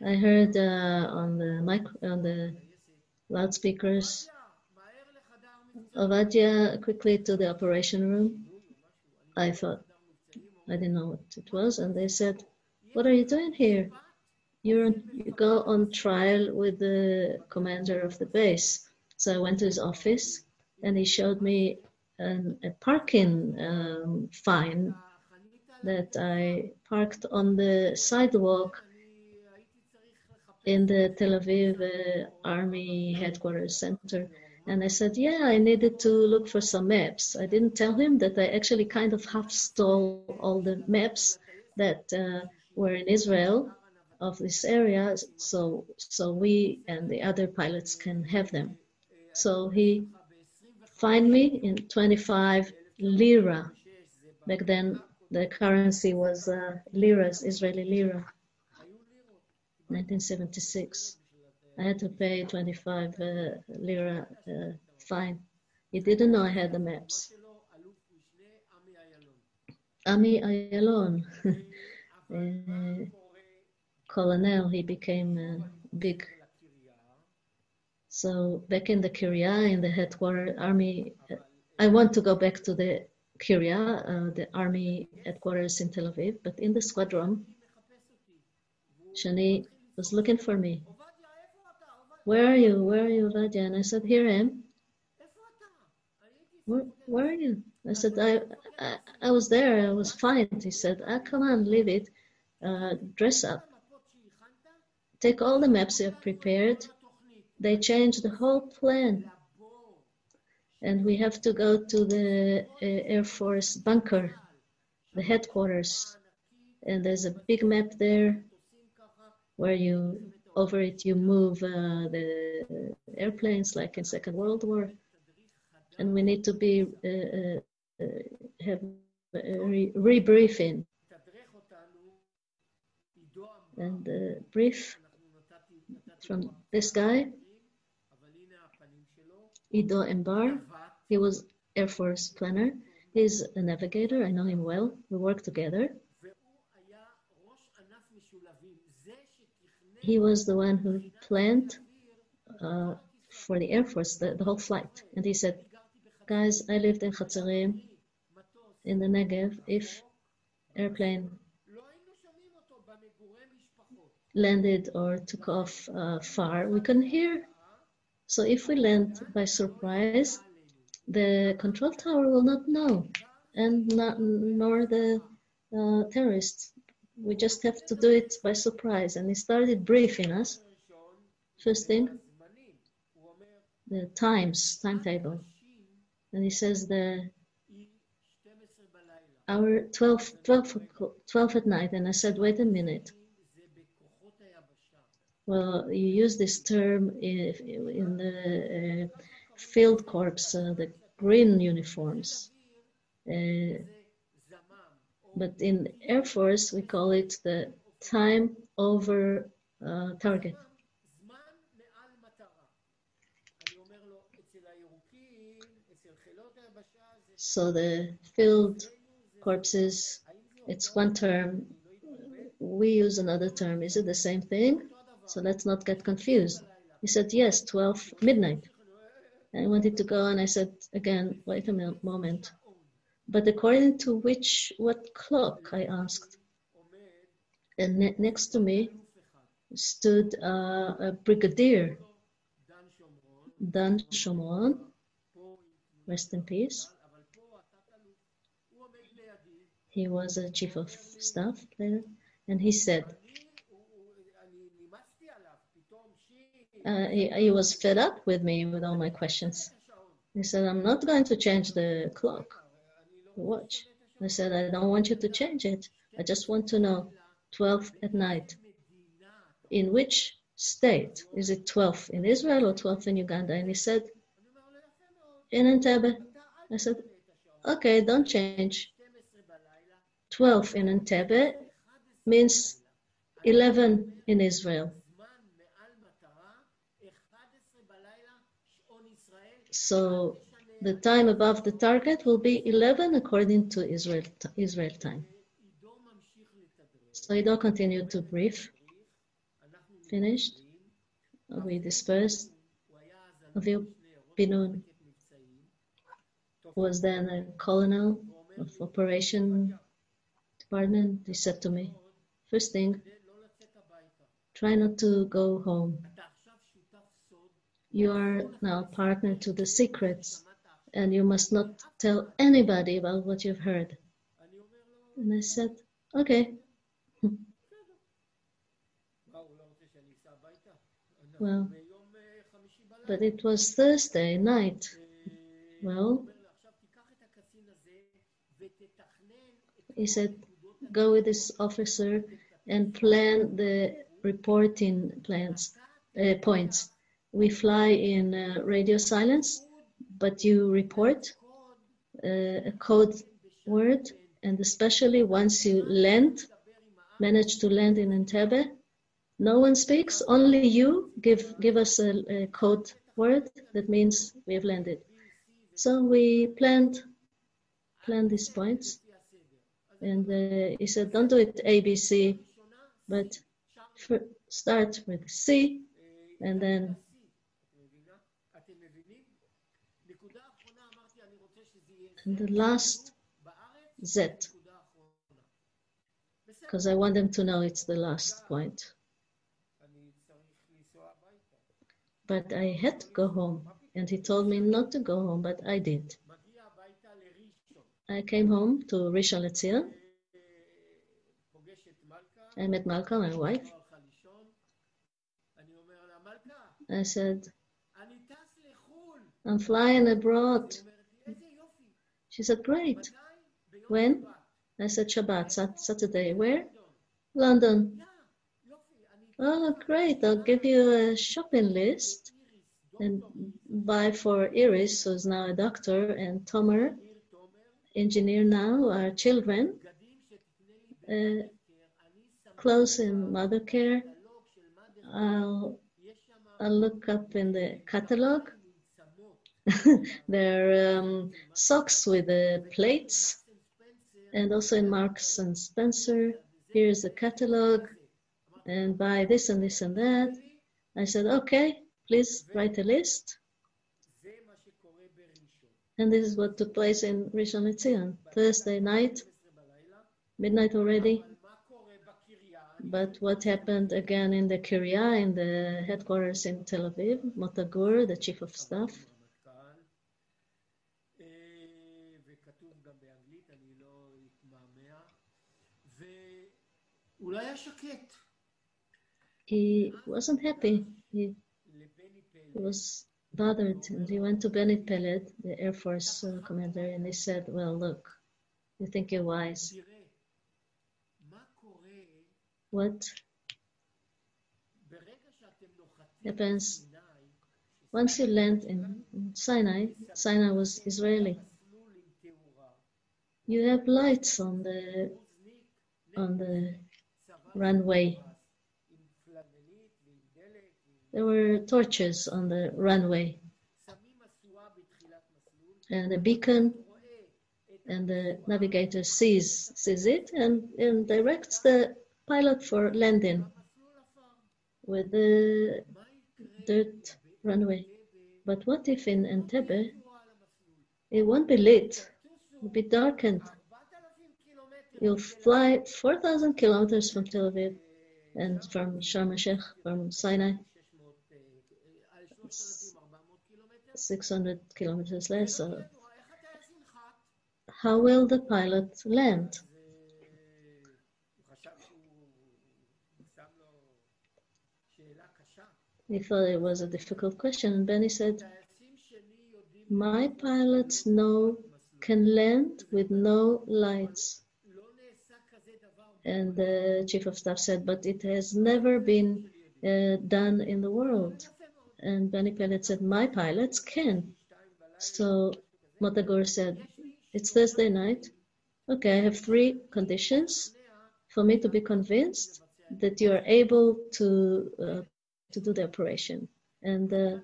I heard on the loudspeakers, Ovadia, quickly to the operation room. I didn't know what it was, and they said, what are you doing here? You go on trial with the commander of the base. So I went to his office, and he showed me a parking fine that I parked on the sidewalk in the Tel Aviv Army Headquarters Center. And I said, yeah, I needed to look for some maps. I didn't tell him that I actually kind of half stole all the maps that were in Israel of this area, so we and the other pilots can have them. So he fined me in 25 lira. Back then, the currency was liras, Israeli lira. 1976. I had to pay 25 lira fine. He didn't know I had the maps. Ami Ayalon, colonel, he became big. So back in the Kiryat, in the headquarters army, I want to go back to the Kiryat, the army headquarters in Tel Aviv, but in the squadron, Shani was looking for me. Where are you? Where are you, Ovadia? And I said, here I am. Where are you? I said, I was there. I was fine. He said, come on, leave it. Dress up. Take all the maps you have prepared. They changed the whole plan. And we have to go to the Air Force bunker, the headquarters. And there's a big map there where over it you move the airplanes like in Second World War. And we need to be have a rebriefing. And the brief from this guy, Ido Embar, he was Air Force planner. He's a navigator. I know him well. We work together. He was the one who planned for the Air Force the whole flight. And he said, guys, I lived in Chatzarim, in the Negev. If airplane landed or took off far, we couldn't hear. So if we land by surprise, the control tower will not know, and nor the terrorists. We just have to do it by surprise. And he started briefing us. First thing, the timetable. And he says the hour 12 at night. And I said, wait a minute. Well, you use this term in the field corps, the green uniforms. But in Air Force, we call it the time over target. So the field corpses, it's one term. We use another term. Is it the same thing? So let's not get confused. He said, yes, 12 midnight. I wanted to go, and I said, again, wait a moment. But according to what clock, I asked. And next to me stood a brigadier, Dan Shomron, rest in peace. He was a chief of staff later, and he said, he was fed up with me with all my questions. He said, I'm not going to change the clock, the watch. I said, I don't want you to change it. I just want to know 12 at night. In which state? Is it 12 in Israel or 12 in Uganda? And he said, in Entebbe. I said, okay, don't change. 12 in Entebbe means 11 in Israel. So the time above the target will be 11 according to Israel time. So Ido continued to brief. Finished. We dispersed. Aviv Binun was then a colonel of Operation Department. He said to me, first thing, try not to go home. You are now partner to the secrets, and you must not tell anybody about what you've heard. And I said, okay. Well, but it was Thursday night. Well, he said, go with this officer and plan the reporting points. We fly in radio silence, but you report a code word, and especially once you manage to land in Entebbe, No one speaks, only you give us a code word that means we have landed. So we planned these points, and he said, don't do it A, B, C, but start with C, and then the last Z, because I want them to know it's the last point. But I had to go home, and he told me not to go home, but I did. I came home to Rishon LeZion. I met Malka, my wife. I said, I'm flying abroad. She said, great. When? I said, Shabbat, Saturday. Where? London. Oh, great. I'll give you a shopping list and buy for Iris, who's now a doctor, and Tomer, engineer now, our children, clothes in mother care. I'll look up in the catalog. There are socks with plates, and also in Marks and Spencer. Here's the catalog, and buy this and this and that. I said, okay, please write a list. And this is what took place in Rishon LeZion, Thursday night, midnight already. But what happened again in the Kiryah, in the headquarters in Tel Aviv, Motagur, the chief of staff, he wasn't happy. He was bothered, and he went to Benny Peled, the Air Force commander, and he said, well, look, you think you're wise. What happens once you land in Sinai? Sinai was Israeli. You have lights on the runway. There were torches on the runway, and a beacon, and the navigator sees it and directs the pilot for landing with the dirt runway. But what if in Entebbe it won't be lit, it'll be darkened? You'll fly 4,000 kilometers from Tel Aviv and from Sharm el-Sheikh, from Sinai, 600 kilometers less. So how will the pilot land? He thought it was a difficult question, and Benny said, my pilots can land with no lights. And the chief of staff said, but it has never been done in the world. And Benny Pellet said, my pilots can. So Motagur said, it's Thursday night. Okay, I have 3 conditions for me to be convinced that you are able to do the operation. And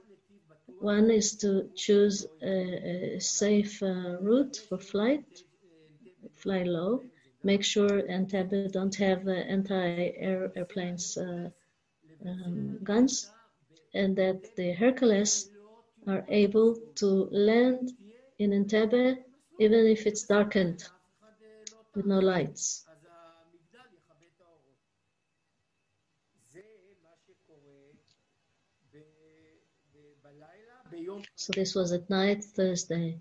one is to choose a safe route for flight, fly low, make sure Entebbe don't have anti-airplanes guns, and that the Hercules are able to land in Entebbe even if it's darkened with no lights. So this was at night, Thursday.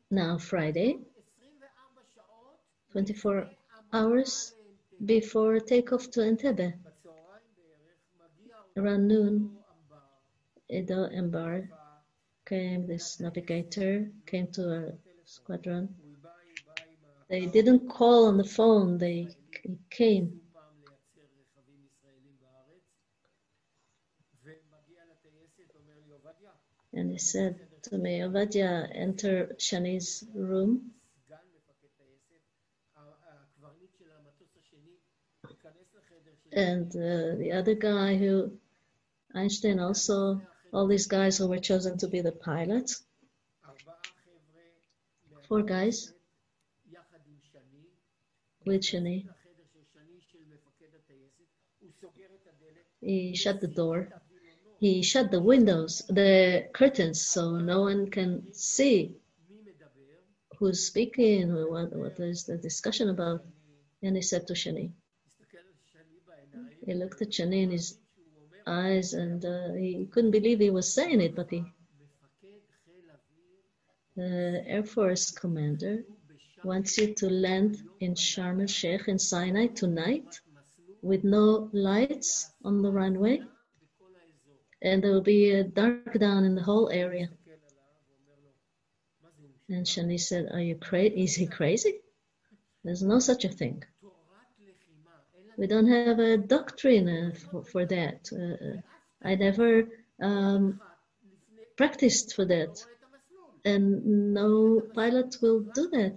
Now Friday, 24 hours before takeoff to Entebbe. Around noon, Edo Embar came, this navigator came to our squadron. They didn't call on the phone, they came. And he said to me, Ovadia, enter Shani's room. And the other guy who, Einstein also, all these guys who were chosen to be the pilots, 4 guys with Shani. He shut the door. He shut the windows, the curtains, so no one can see who's speaking or what is the discussion about. And he said to Shani, he looked at Shani in his eyes and he couldn't believe he was saying it, but the Air Force commander wants you to land in Sharm el-Sheikh in Sinai tonight with no lights on the runway, and there will be a dark down in the whole area. And Shani said, "Are you crazy? Is he crazy? There's no such a thing. We don't have a doctrine for that. I never practiced for that. And no pilot will do that.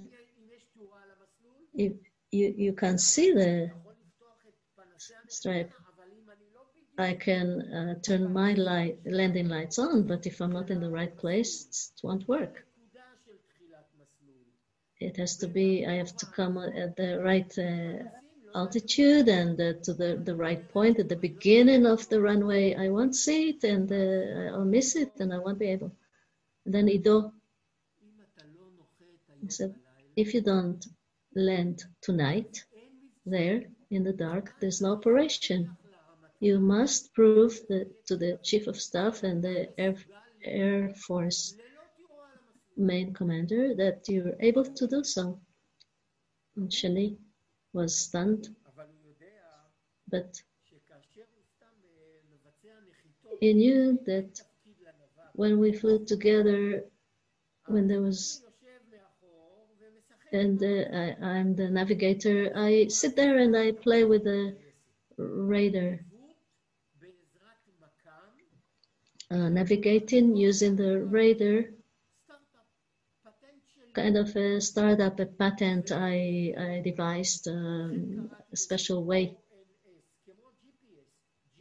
If you can see the stripe, I can turn my landing lights on, but if I'm not in the right place, it won't work. It has to be, I have to come at the right altitude and to the right point at the beginning of the runway. I won't see it and I'll miss it and I won't be able." And then Ido, he said, "If you don't land tonight there in the dark, there's no operation. You must prove to the Chief of Staff and the Air Force main commander that you're able to do so." And Shani was stunned, but he knew that when we flew together, when there was, and I'm the navigator, I sit there and I play with the radar, navigating using the radar, kind of a startup, a patent I devised, a special way.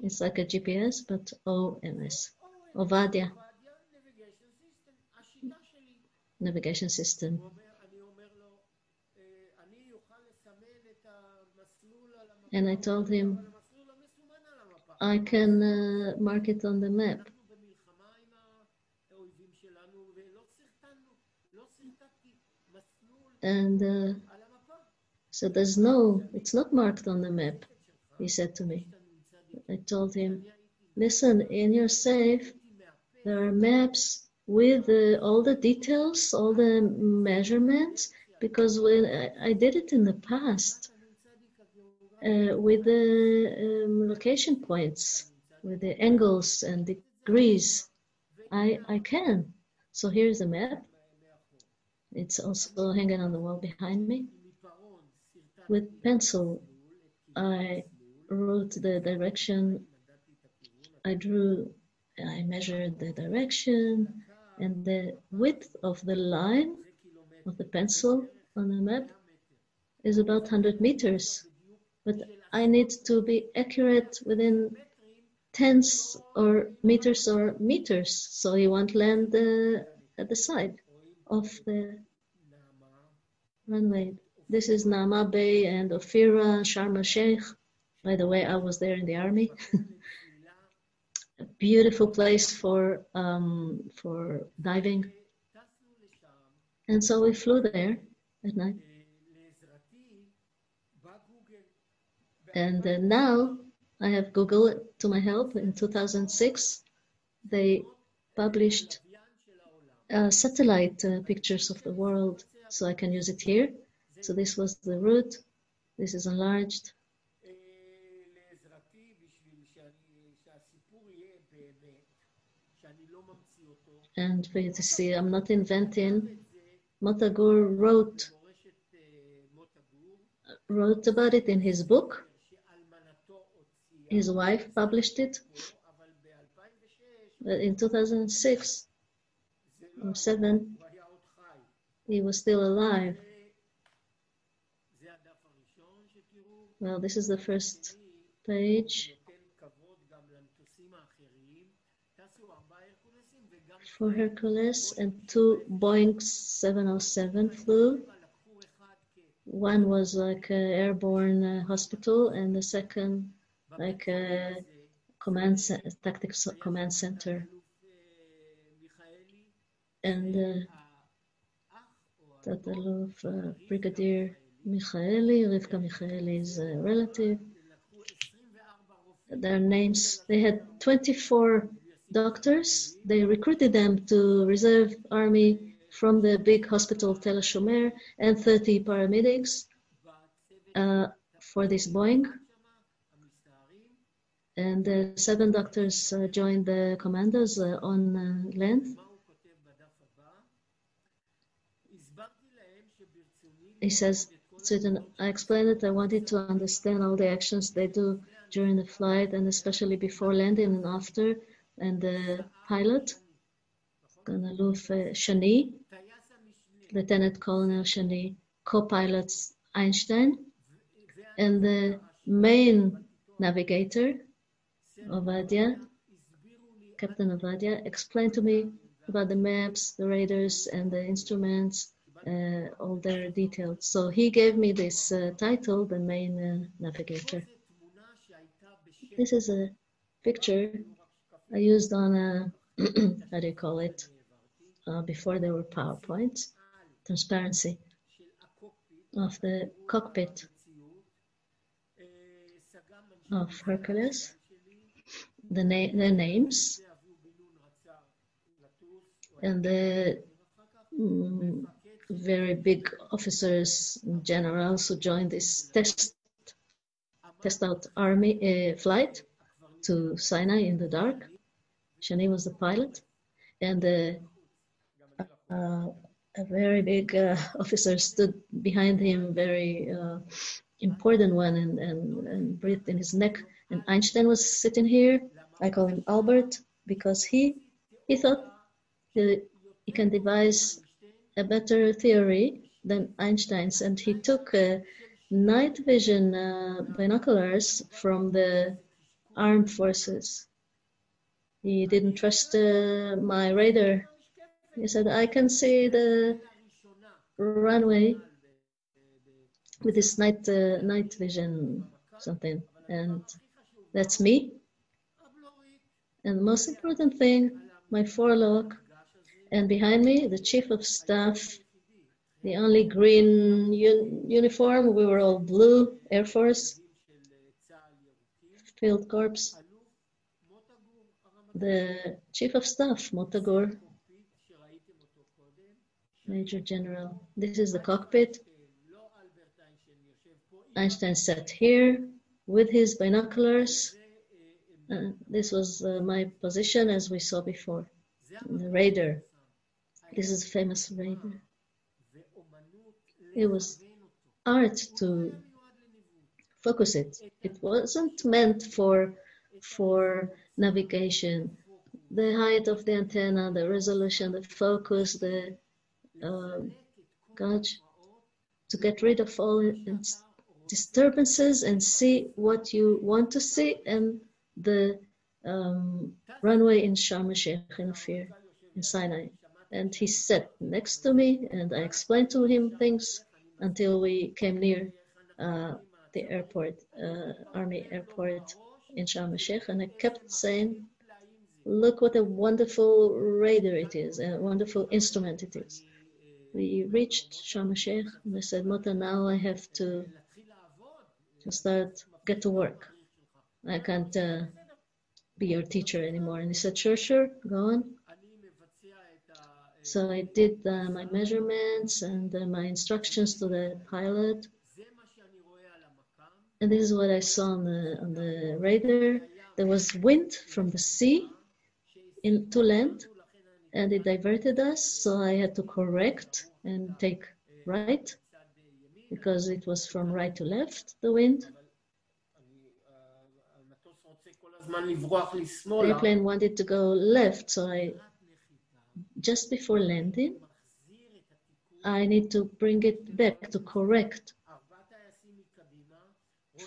It's like a GPS, but OMS, Ovadia, navigation system. And I told him, I can mark it on the map. And so it's not marked on the map, he said to me. I told him, listen, in your safe, there are maps with all the details, all the measurements, because when I did it in the past with the location points, with the angles and degrees, I can. So here's the map. It's also hanging on the wall behind me. With pencil, I wrote the direction. I measured the direction and the width of the line of the pencil on the map is about 100 meters. But I need to be accurate within tenths or meters, so he won't land at the side of the runway. This is Naama Bay and Ophira, Sharm el-Sheikh. By the way, I was there in the army. A beautiful place for diving. And so we flew there at night. And now I have Google to my help. In 2006, they published satellite pictures of the world, so I can use it here. So this was the route. This is enlarged. And for you to see, I'm not inventing. Motagur wrote about it in his book. His wife published it. But in 2006 or 2007, he was still alive. Well, this is the first page for Hercules, and 2 Boeing 707 flew. One was like an airborne hospital, and the second like a tactical command center. And Brigadier Michaeli, Rivka Michaeli is a relative. Their names, they had 24 doctors. They recruited them to reserve army from the big hospital Tel Shomer, and 30 paramedics for this Boeing. And 7 doctors joined the commandos on land. He says, I explained it, I wanted to understand all the actions they do during the flight, and especially before landing and after. And the pilot, Aluf Shani, Lieutenant Colonel Shani, co-pilots Einstein, and the main navigator, Ovadia, Captain Ovadia, explained to me about the maps, the radars, and the instruments, all their details. So he gave me this title, the main navigator. This is a picture I used on a, how do you call it, before there were PowerPoints, transparency of the cockpit of Hercules, the names, and the very big officers and generals who joined this test out army flight to Sinai in the dark. Shani was the pilot, and a very big officer stood behind him, very important one, and breathed in his neck. And Einstein was sitting here. I call him Albert because he thought that he can devise a better theory than Einstein's, and he took night vision binoculars from the armed forces. He didn't trust my radar. He said, I can see the runway with this night vision something, and that's me. And the most important thing, my forelock, and behind me, the chief of staff, the only green uniform, we were all blue, Air Force, Field Corps. The chief of staff, Motagur, Major General. This is the cockpit. Einstein sat here with his binoculars. This was my position as we saw before. The radar. This is a famous radar. It was art to focus it. It wasn't meant for navigation. The height of the antenna, the resolution, the focus, the gauge, to get rid of all disturbances and see what you want to see, and the runway in Sharm el-Sheikh in Ophir, in Sinai. And he sat next to me, and I explained to him things until we came near the airport, Army airport in Sharm el-Sheikh, and I kept saying, look what a wonderful radar it is, a wonderful instrument it is. We reached Sharm el-Sheikh, and I said, Mota, now I have to get to work. I can't be your teacher anymore. And he said, sure, go on. So I did my measurements and my instructions to the pilot. And this is what I saw on the radar. There was wind from the sea to land, and it diverted us. So I had to correct and take right, because it was from right to left, the wind. The airplane wanted to go left, so just before landing, I need to bring it back to correct.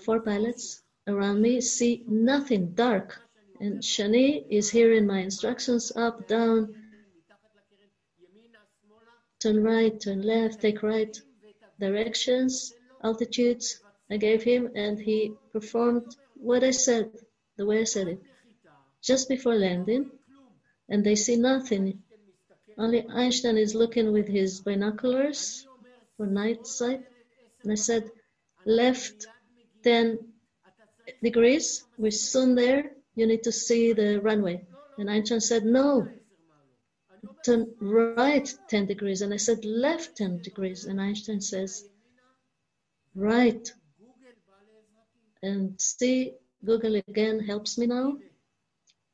4 pilots around me, see nothing, dark. And Shani is hearing my instructions, up, down, turn right, turn left, take right, directions, altitudes I gave him, and he performed what I said, the way I said it. Just before landing, and they see nothing. Only Einstein is looking with his binoculars for night sight. And I said, left 10 degrees, we're soon there, you need to see the runway. And Einstein said, no, turn right 10 degrees. And I said, left 10 degrees. And Einstein says, right. And see, Google again helps me now.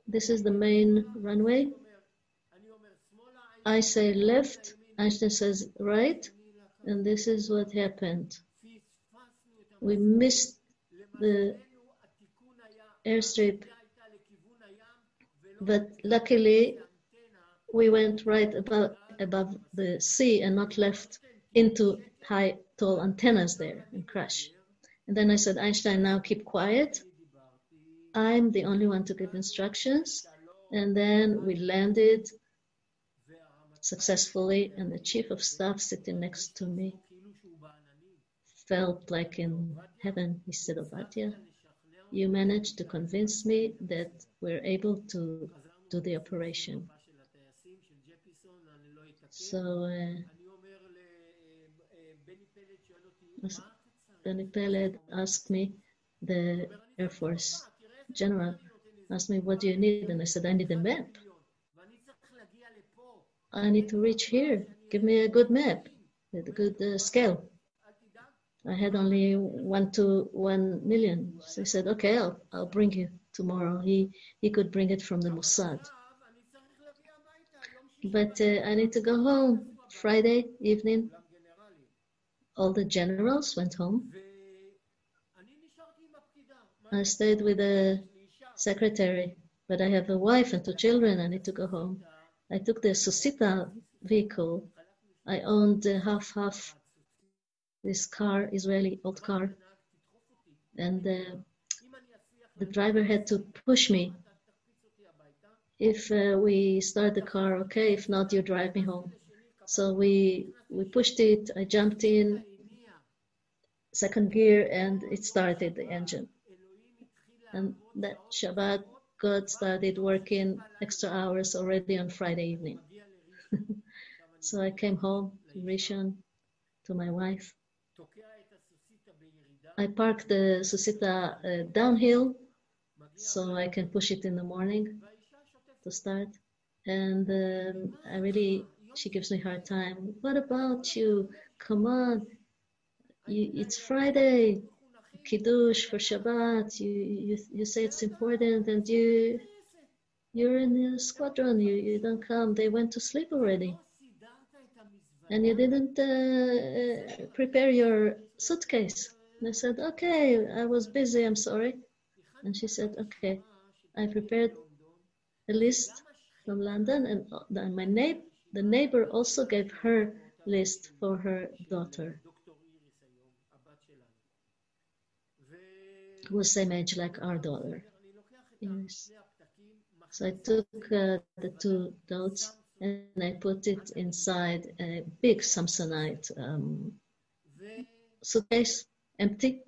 This is the main runway. I say left, Einstein says right, and this is what happened. We missed the airstrip, but luckily we went right above the sea and not left into high, tall antennas there and crash. And then I said, Einstein, now keep quiet. I'm the only one to give instructions. And then we landed successfully, and the chief of staff sitting next to me felt like in heaven. He said, Ovadia, you managed to convince me that we're able to do the operation. So Benny Peled asked me, the Air Force General asked me, what do you need? And I said, I need a map. I need to reach here. Give me a good map with a good scale. I had only 1 to 1 million. So he said, okay, I'll bring you tomorrow. He could bring it from the Mossad. But I need to go home. Friday evening, all the generals went home. I stayed with the secretary, but I have a wife and 2 children. I need to go home. I took the Susita vehicle. I owned half this car, Israeli old car, and the driver had to push me. If we start the car, okay. If not, you drive me home. So we pushed it. I jumped in, 2nd gear, and it started the engine. And that Shabbat, God started working extra hours already on Friday evening. So I came home to Rishon, to my wife. I parked the Susita downhill so I can push it in the morning to start. And she gives me a hard time. What about you? Come on. It's Friday, Kiddush for Shabbat. You say it's important, and you're in the squadron. You don't come. They went to sleep already. And you didn't prepare your suitcase. And I said, okay, I was busy, I'm sorry. And she said, okay. I prepared a list from London, and the neighbor also gave her list for her daughter, who was same age like our daughter. Yes. So I took the 2 notes and I put it inside a big Samsonite suitcase, empty.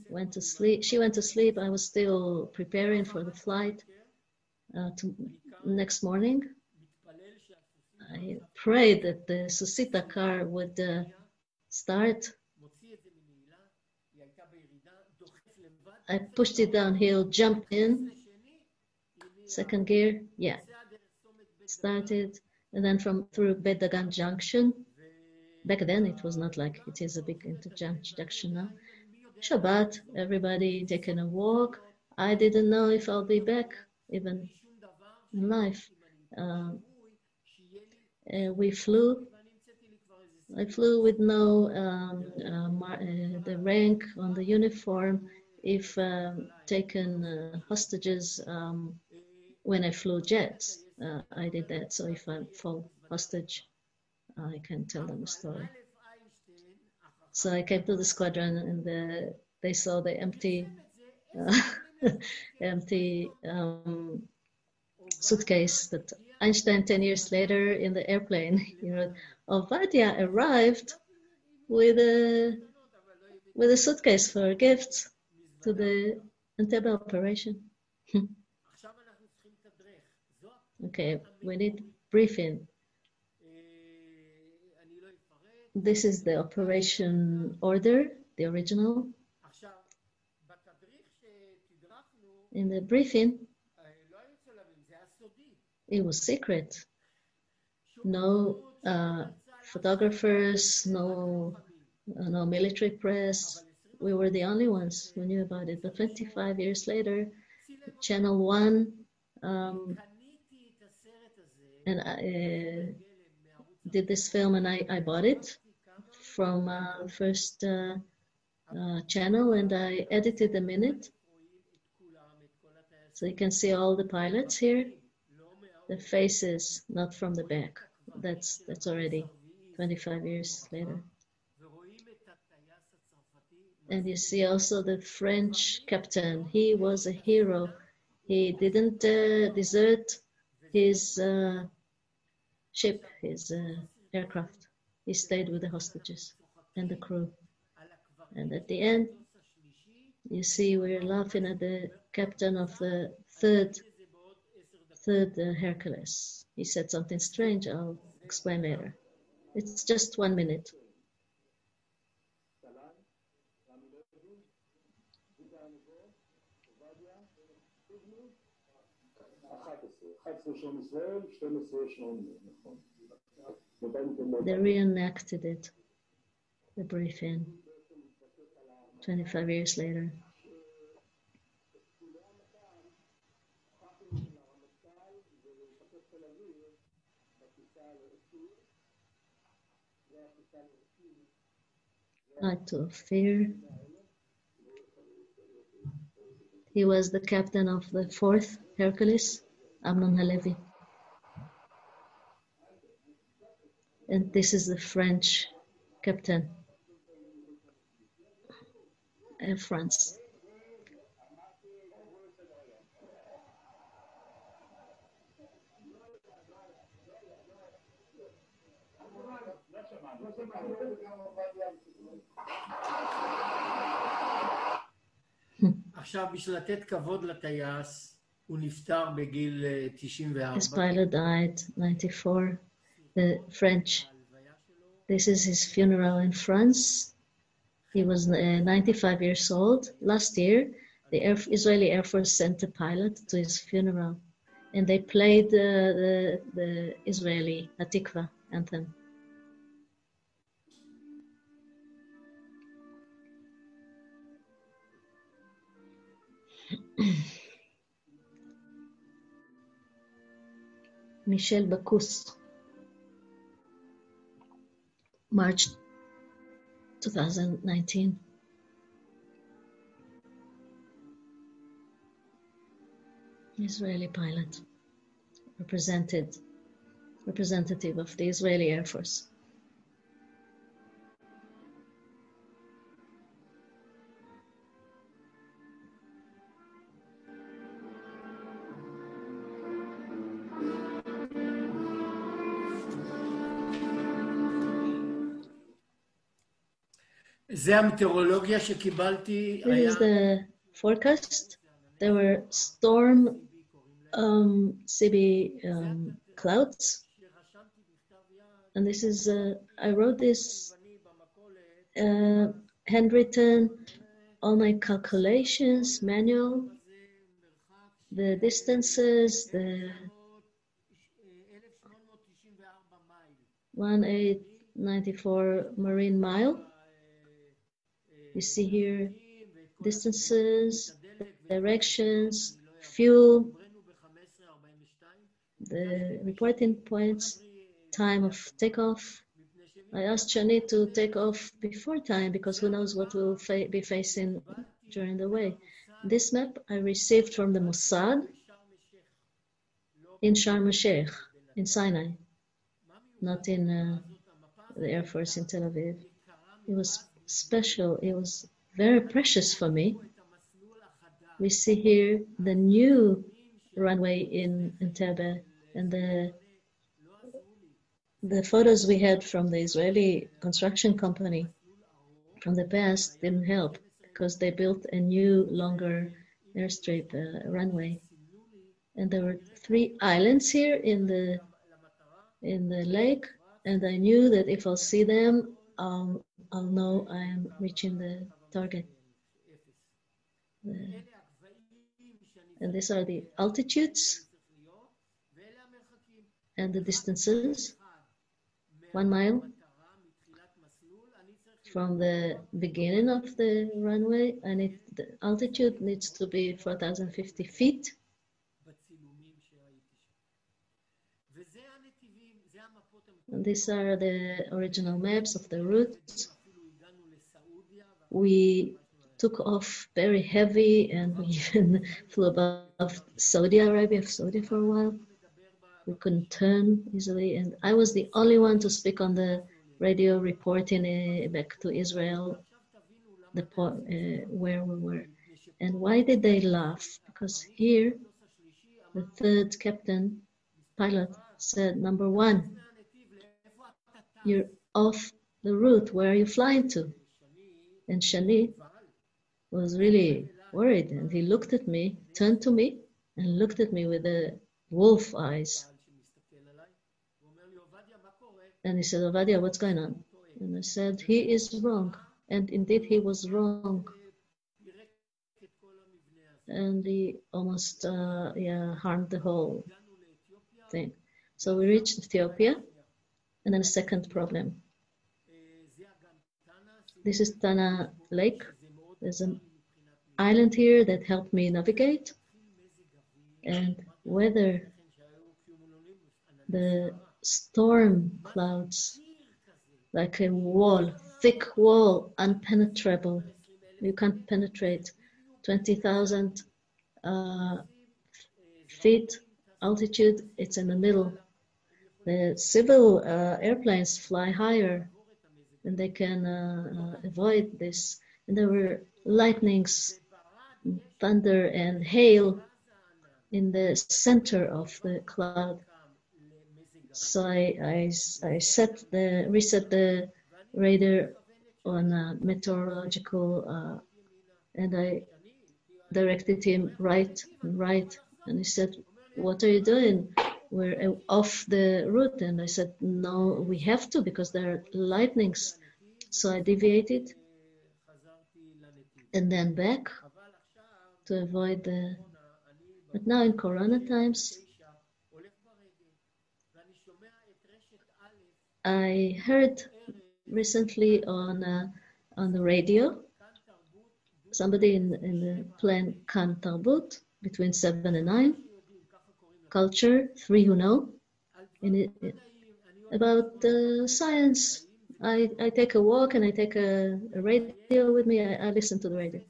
Went to sleep. She went to sleep. I was still preparing for the flight next morning. I prayed that the Susita car would start. I pushed it downhill, jumped in, 2nd gear, yeah. Started, and then through Bet Dagan Junction. Back then it was not like it is a big interjunction now. Shabbat, everybody taking a walk. I didn't know if I'll be back even in life. We flew. I flew with no the rank on the uniform. If taken hostages when I flew jets, I did that. So if I fall hostage, I can tell them a story. So I came to the squadron, and they saw the empty suitcase that Einstein 10 years later in the airplane, Ovadia arrived with a suitcase for gifts to the Antebe Operation. Okay, we need briefing. This is the operation order, the original. In the briefing, it was secret. No photographers, no military press. We were the only ones who knew about it. But 25 years later, Channel 1 and I did this film, and I bought it from the first channel, and I edited them in it. So you can see all the pilots here. The faces, not from the back. That's already 25 years later. And you see also the French captain. He was a hero. He didn't desert his ship, his aircraft. He stayed with the hostages and the crew. And at the end, you see we're laughing at the captain of the third Hercules. He said something strange. I'll explain later. It's just 1 minute. They reenacted it, the briefing, 25 years later. Act of fear. He was the captain of the 4th Hercules, Amnon Halevi. And this is the French captain, Air France. עכשיו, בשביל לתת כבוד לטייס, הוא נפטר בגיל 94. His pilot died, 94. The French. This is his funeral in France. He was 95 years old. Last year, the Israeli Air Force sent a pilot to his funeral, and they played the Israeli Hatikva anthem. Michel Bacchus, March 2019. Israeli pilot, representative of the Israeli Air Force. זה המטאורולוגיה שקיבלתי. This is the forecast. There were storm CB clouds. And this is, I wrote this handwritten, all my calculations, manual, the distances, the 1894 marine mile. You see here distances, directions, fuel, the reporting points, time of takeoff. I asked Shani to take off before time because who knows what we'll be facing during the way. This map I received from the Mossad in Sharm el-Sheikh, in Sinai, not in the Air Force in Tel Aviv. It was special. It was very precious for me. We see here the new runway in Entebbe, and the photos we had from the Israeli construction company from the past didn't help because they built a new, longer airstrip runway. And there were 3 islands here in the lake, and I knew that if I'll see them, I'll know I am reaching the target. And these are the altitudes and the distances. 1 mile from the beginning of the runway, and the altitude needs to be 4,050 feet. And these are the original maps of the routes. We took off very heavy, and we even flew above Saudi Arabia for a while. We couldn't turn easily, and I was the only one to speak on the radio reporting back to Israel, where we were. And why did they laugh? Because here, the 3rd captain, pilot, said, number 1, you're off the route. Where are you flying to? And Shani was really worried, and he looked at me, turned to me, and looked at me with the wolf eyes. And he said, Ovadia, what's going on? And I said, he is wrong. And indeed, he was wrong. And he almost harmed the whole thing. So we reached Ethiopia, and then a second problem. This is Tana Lake. There's an island here that helped me navigate. And weather, the storm clouds, like a wall, thick wall, unpenetrable. You can't penetrate 20,000 feet altitude. It's in the middle. The civil airplanes fly higher, and they can avoid this. And there were lightnings, thunder, and hail in the center of the cloud. So I reset the radar on meteorological, and I directed him right, and he said, "What are you doing? We're off the route." And I said, "No, we have to because there are lightnings." So I deviated and then back to avoid the. But now in Corona times, I heard recently on the radio, somebody in the plane Kan Tarbut between 7 and 9, culture, 3 who know, about science. I take a walk and I take a radio with me. I listen to the radio.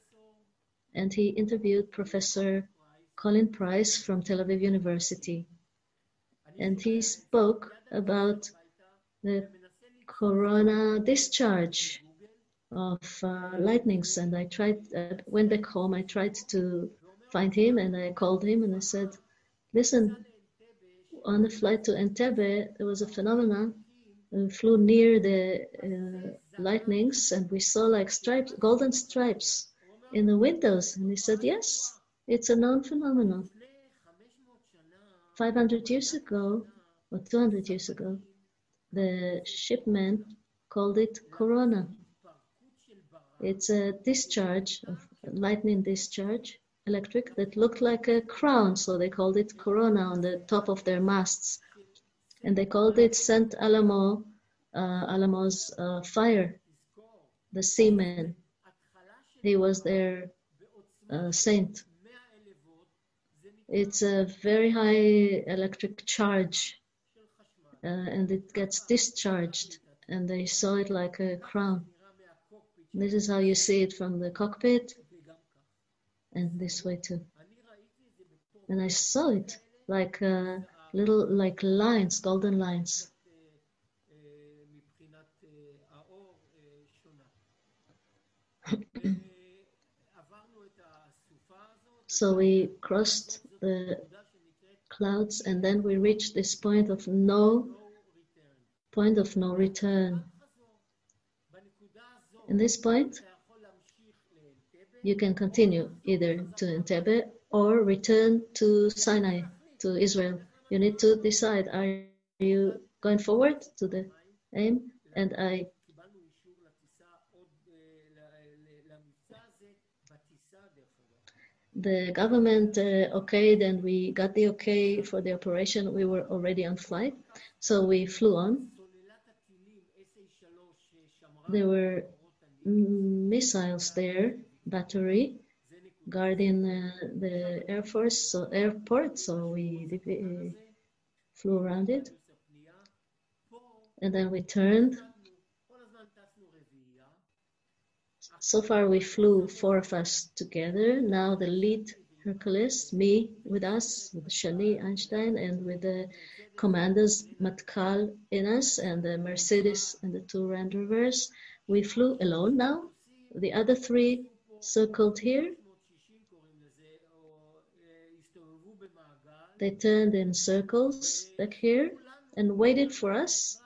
And he interviewed Professor Colin Price from Tel Aviv University. And he spoke about the corona discharge of lightnings. And I went back home, I tried to find him, and I called him and I said, listen, on the flight to Entebbe, there was a phenomenon. We flew near the lightnings and we saw like stripes, golden stripes in the windows. And he said, yes, it's a known phenomenon. 500 years ago, or 200 years ago, the shipman called it corona. It's a discharge, of lightning discharge, electric, that looked like a crown, so they called it corona on the top of their masts. And they called it Saint Alamo's fire, the seaman. He was their saint. It's a very high electric charge, and it gets discharged, and they saw it like a crown. This is how you see it from the cockpit, and this way too. And I saw it like little, like lines, golden lines. So we crossed the clouds, and then we reached this point of no return. In this point, you can continue either to Entebbe or return to Sinai, to Israel. You need to decide, are you going forward to the aim? And the government okayed, and we got the okay for the operation. We were already on flight, so we flew on. There were missiles there, battery, guarding the airport, so we flew around it. And then we turned. So far we flew 4 of us together. Now the lead Hercules, me with us, with Shani Einstein, and with the commanders Matkal Ines and the Mercedes and the 2 Land Rovers. We flew alone now. The other 3 circled here. They turned in circles back here and waited for us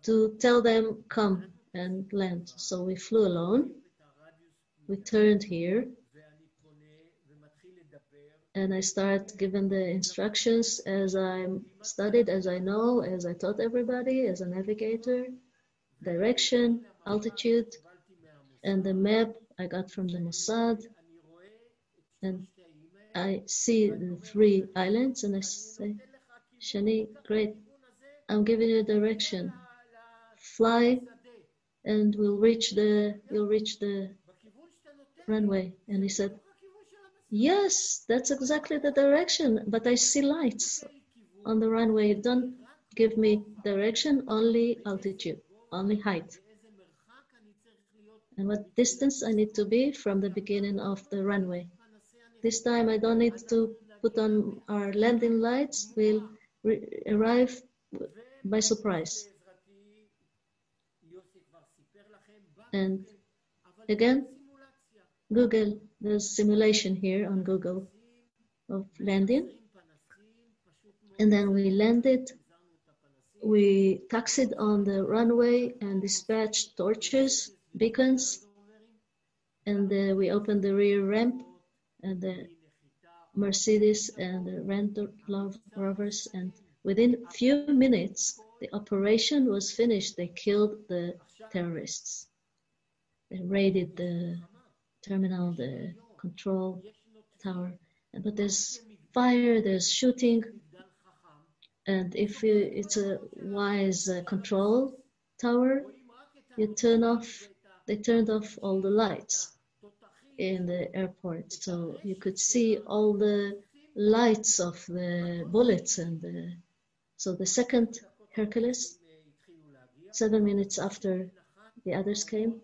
to tell them come and land. So we flew alone. We turned here. And I start giving the instructions as I studied, as I know, as I taught everybody, as a navigator, direction, altitude, and the map I got from the Mossad. And I see the 3 islands, and I say, Shani, great, I'm giving you direction. Fly, and you'll reach the runway. And he said, yes, that's exactly the direction, but I see lights on the runway. Don't give me direction, only altitude, only height. And what distance I need to be from the beginning of the runway. This time I don't need to put on our landing lights. We'll arrive by surprise. And again, Google, there's simulation here on Google of landing. And then we landed. We taxied on the runway and dispatched torches, beacons. And we opened the rear ramp and the Mercedes and the Land Rovers. And within a few minutes, the operation was finished. They killed the terrorists. They raided the terminal, the control tower. But there's fire, there's shooting. And if it's a wise control tower, they turned off all the lights in the airport. So you could see all the lights of the bullets. So the second Hercules, 7 minutes after the others came,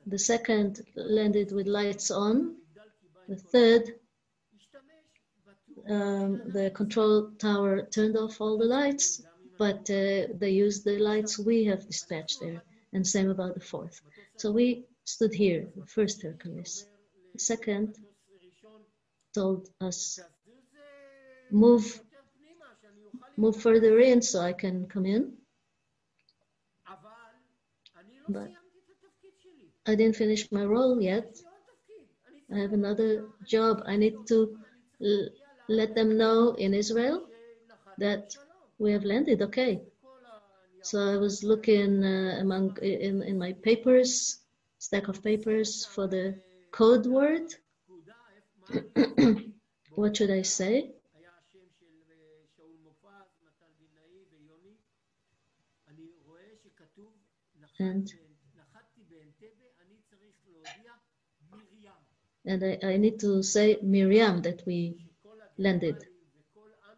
the second landed with lights on. The third, the control tower turned off all the lights, but they used the lights we have dispatched there, and same about the fourth. So we stood here, the first Hercules. The second told us, move further in so I can come in. But I didn't finish my role yet. I have another job. I need to let them know in Israel that we have landed. Okay. So I was looking in my papers, stack of papers, for the code word. What should I say? And I need to say Miriam, that we landed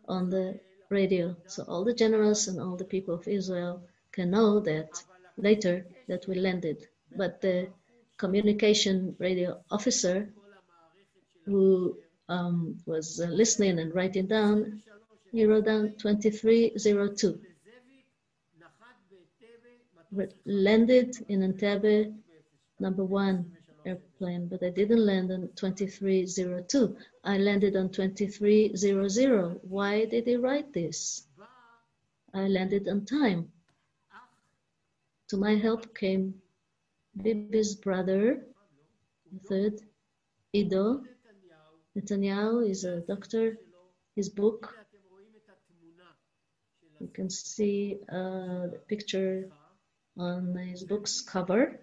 on the radio. So all the generals and all the people of Israel can know that later that we landed. But the communication radio officer who was listening and writing down, he wrote down 2302. We landed in Entebbe, number 1, airplane, but I didn't land on 2302. I landed on 2300. Why did he write this? I landed on time. To my help came Bibi's brother, the third, Ido. Netanyahu is a doctor. His book, you can see the picture on his book's cover.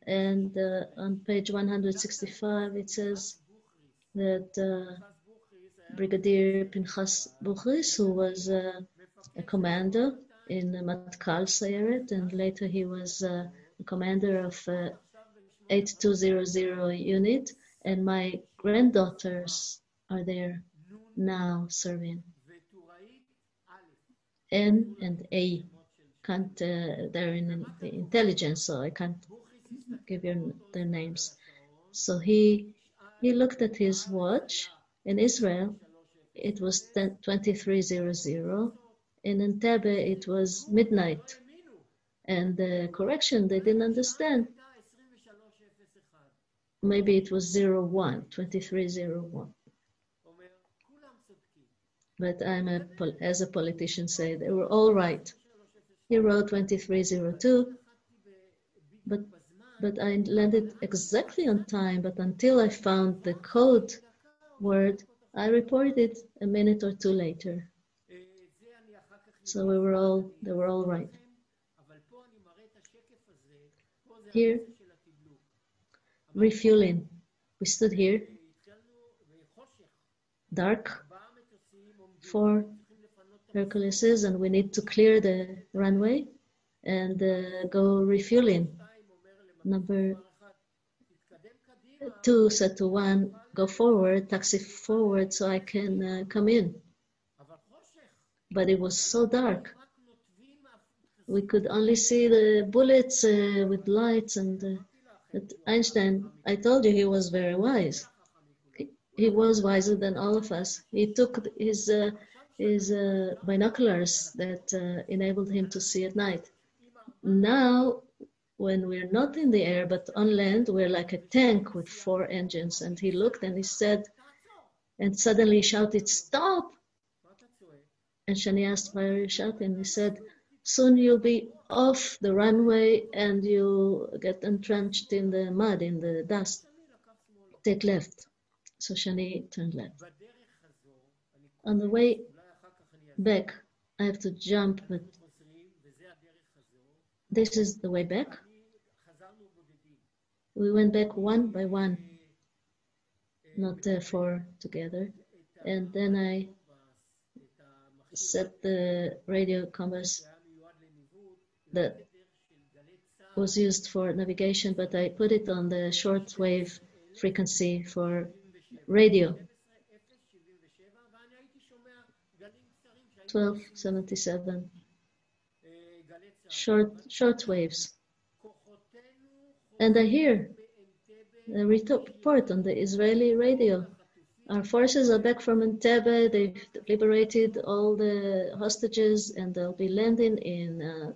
And on page 165, it says that Brigadier Pinchas Buchris, who was a commander in Matkal Sayeret, and later he was a commander of 8200 unit, and my granddaughters are there now serving. N and A can't, they're in the intelligence, so I can't give you their names. So he looked at his watch. In Israel, it was 2300. In Entebbe, it was midnight. And the correction, they didn't understand. Maybe it was 2301. But as a politician say, they were all right. He wrote 2302, but I landed exactly on time, but until I found the code word, I reported a minute or two later. So they were all right. Here, refueling. We stood here, dark, 4 Herculeses, and we need to clear the runway and go refueling. Number 2 said to 1, go forward, taxi forward so I can come in. But it was so dark. We could only see the bullets with lights, and Einstein, I told you he was very wise. He was wiser than all of us. He took his binoculars that enabled him to see at night. Now, when we're not in the air but on land, we're like a tank with 4 engines. And he looked and he said, and suddenly he shouted, stop! And Shani asked, why are you shouting? He said, soon you'll be off the runway and you'll get entrenched in the mud, in the dust. Take left. So Shani turned left. On the way back, I have to jump, but this is the way back. We went back one by one, not 4 together. And then I set the radio compass that was used for navigation, but I put it on the shortwave frequency for radio. 1277 short waves. And I hear a report on the Israeli radio. Our forces are back from Entebbe. They've liberated all the hostages and they'll be landing in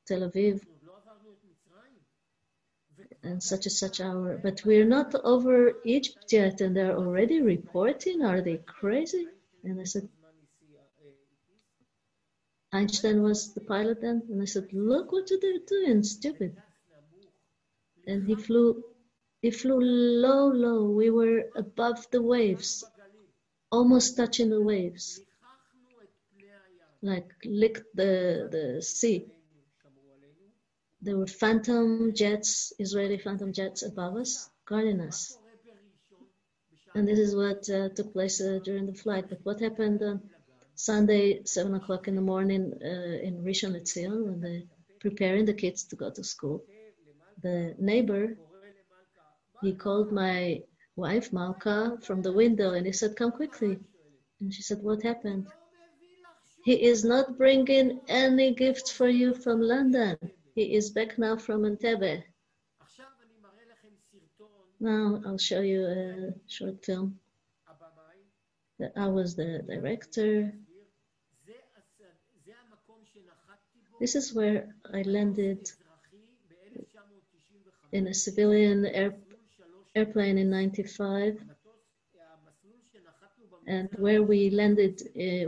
Tel Aviv and such hour. But we're not over Egypt yet and they're already reporting. Are they crazy? And I said, Einstein was the pilot then? And I said, look what they're doing, stupid. And he flew low. We were above the waves, almost touching the waves, like licked the sea. There were phantom jets, Israeli phantom jets above us, guarding us. And this is what took place during the flight. But what happened on Sunday, 7 o'clock in the morning in Rishon LeZion, when they're preparing the kids to go to school, the neighbor, he called my wife, Malka, from the window and he said, come quickly. And she said, what happened? He is not bringing any gifts for you from London. He is back now from Entebbe. Now I'll show you a short film. I was the director. This is where I landed in a civilian airplane in 95, and where we landed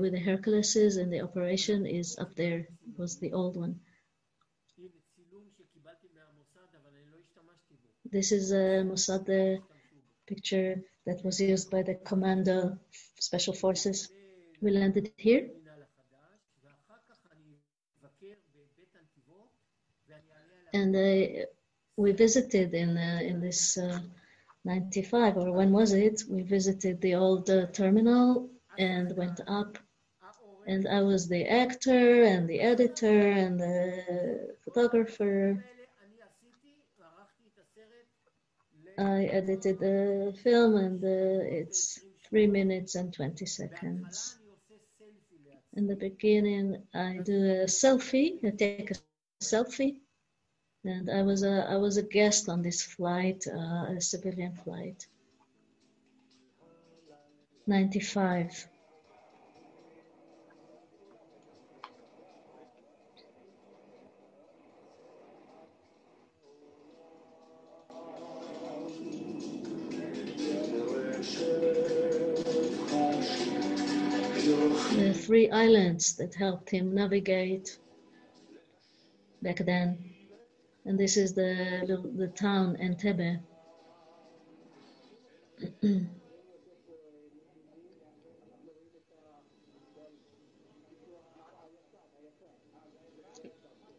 with the Herculeses and the operation is up there. It was the old one. This is a Mossad picture that was used by the Commando Special Forces. We landed here. And we visited in this 95, or when was it? We visited the old terminal and went up. And I was the actor and the editor and the photographer. I edited the film, and it's 3 minutes and 20 seconds. In the beginning, I do a selfie. I take a selfie, and I was a guest on this flight, a civilian flight. 95. The 3 islands that helped him navigate back then. And this is the town, Entebbe.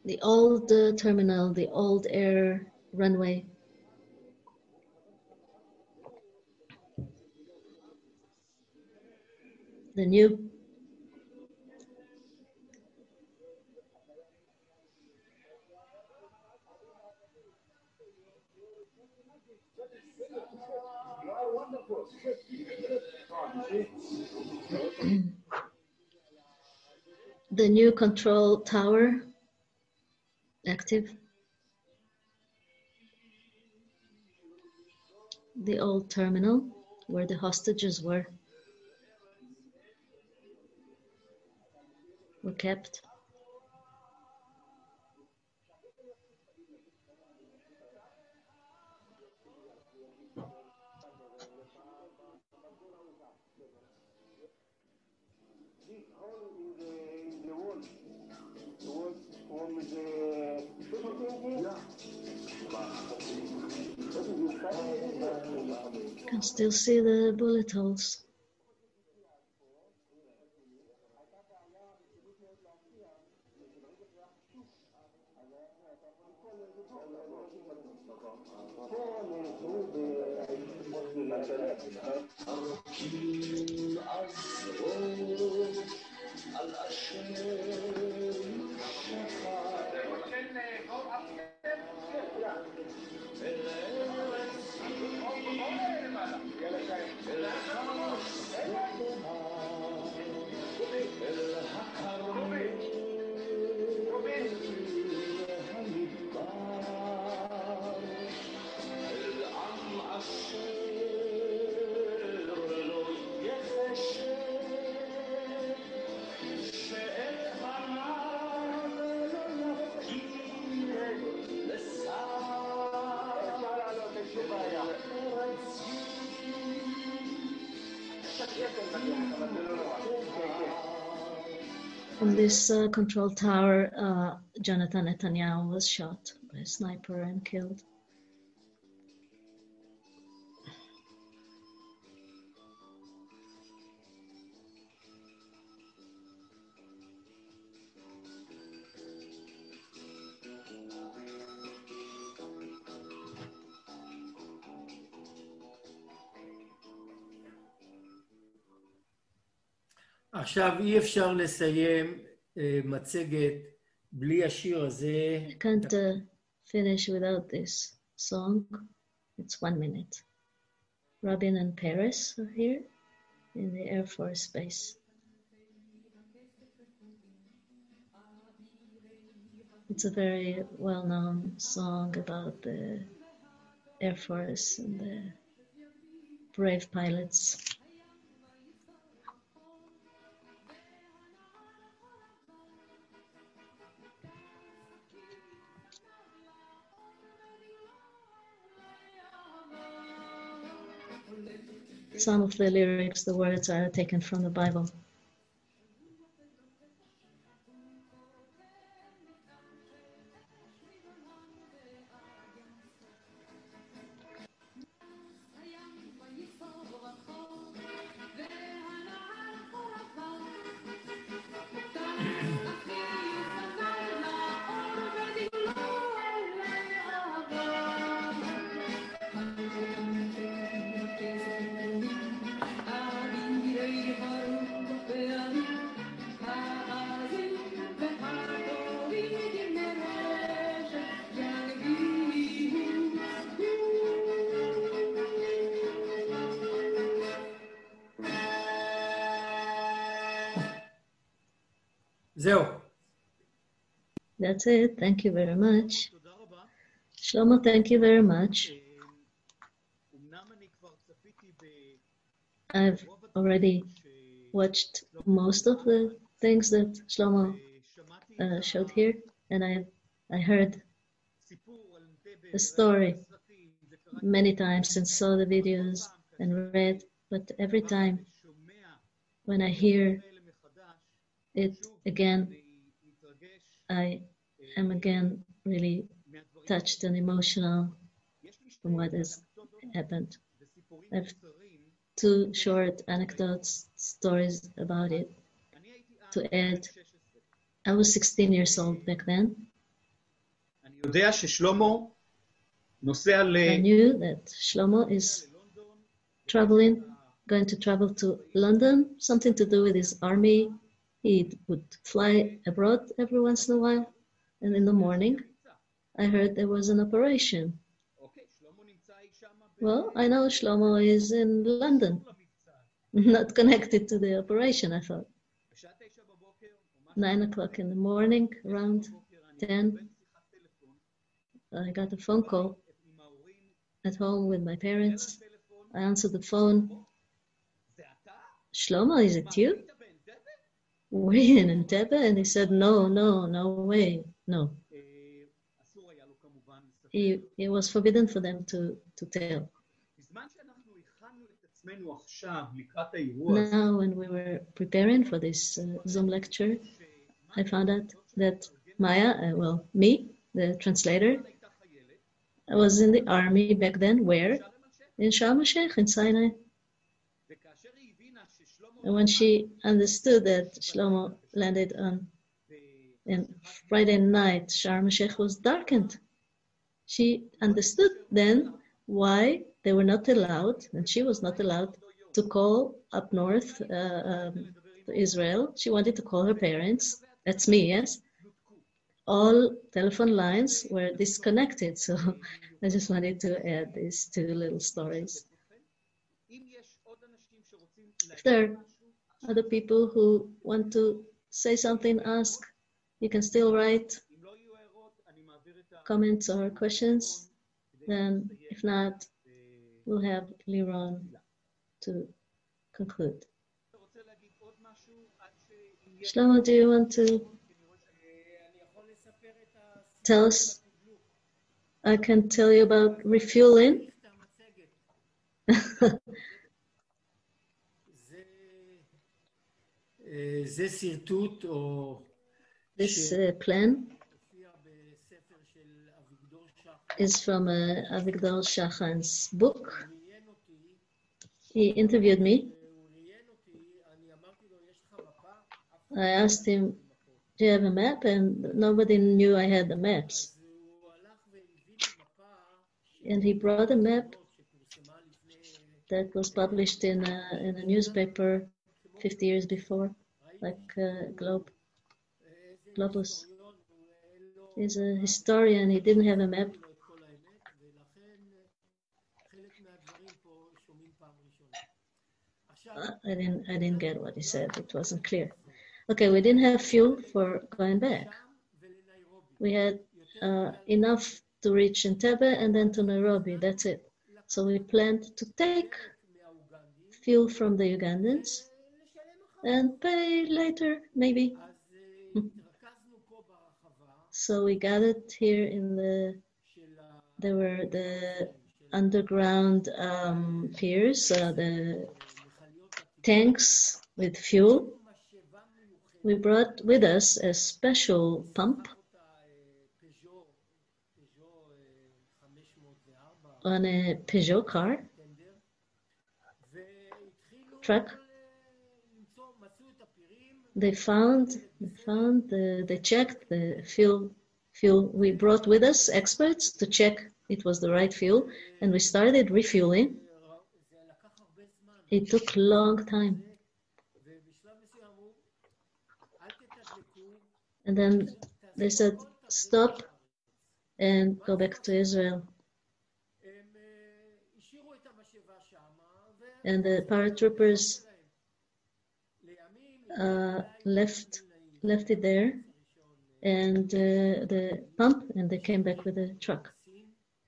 The old terminal, the old air runway. The new. The new control tower, active. The old terminal where the hostages were kept. You can still see the bullet holes. From this control tower, Jonathan Netanyahu was shot by a sniper and killed. עכשיו אי אפשר לסיים מצגת בלי השיר הזה. I can't finish without this song. It's 1 minute. Rabin and Paris are here in the Air Force Base. It's a very well-known song about the Air Force and the brave pilots. some of the lyrics, the words are taken from the Bible. זהו. That's it. Thank you very much. Shlomo, thank you very much. I've already watched most of the things that Shlomo showed here, and I heard the story many times and saw the videos and read, but every time when I hear it again, I am again really touched and emotional from what has happened. I have two short anecdotes, stories about it to add. I was 16 years old back then. I knew that Shlomo is going to travel to London, something to do with his army. He would fly abroad every once in a while. And in the morning, I heard there was an operation. Well, I know Shlomo is in London, not connected to the operation, I thought. 9 o'clock in the morning, around 10, I got a phone call at home with my parents. I answered the phone. Shlomo, is it you? Were you in Entebbe? And he said, no way, no. It was forbidden for them to tell. Now, when we were preparing for this Zoom lecture, I found out that Maya, me, the translator, I was in the army back then. Where? In Sharm el-Sheikh, in Sinai. And when she understood that Shlomo landed on Friday night, Sharm el-Sheikh was darkened. She understood then why they were not allowed, and she was not allowed to call up north to Israel. She wanted to call her parents. That's me, yes? All telephone lines were disconnected, so I just wanted to add these two little stories. If there are other people who want to say something, ask, you can still write comments or questions. Then, if not, we'll have Liron to conclude. Shlomo, do you want to tell us? I can tell you about refueling. This plan is from Avigdor Shachan's book. He interviewed me. I asked him, do you have a map? And nobody knew I had the maps. And he brought a map that was published in a newspaper 50 years before, like Globus. He's a historian. He didn't have a map. I didn't get what he said. It wasn't clear. Okay, we didn't have fuel for going back. We had enough to reach Entebbe and then to Nairobi. That's it. So we planned to take fuel from the Ugandans and pay later, maybe. So we gathered here there were the underground piers, the tanks with fuel. We brought with us a special pump on a Peugeot car, truck. They checked the fuel. We brought with us experts to check it was the right fuel, and we started refueling. It took a long time. And then they said, stop and go back to Israel. And the paratroopers left it there, and the pump, and they came back with a truck.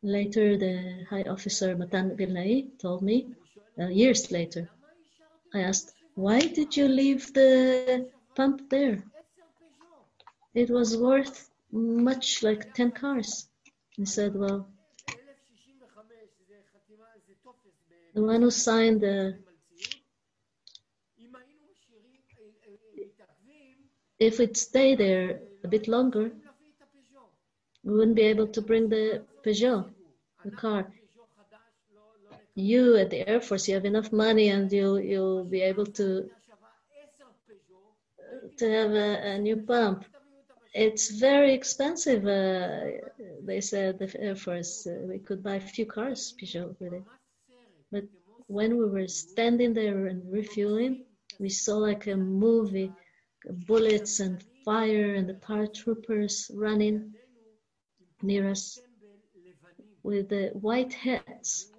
Later, the high officer Matan Bilnai told me, years later, I asked, why did you leave the pump there? It was worth much like 10 cars. He said, well, the one who signed if it stayed there a bit longer, we wouldn't be able to bring the Peugeot, the car. You at the Air Force, you have enough money, and you'll be able to have a new pump. It's very expensive, they said, the Air Force. We could buy a few cars, Peugeot, with it. But when we were standing there and refueling, we saw like a movie, bullets and fire, and the paratroopers running near us with the white hats.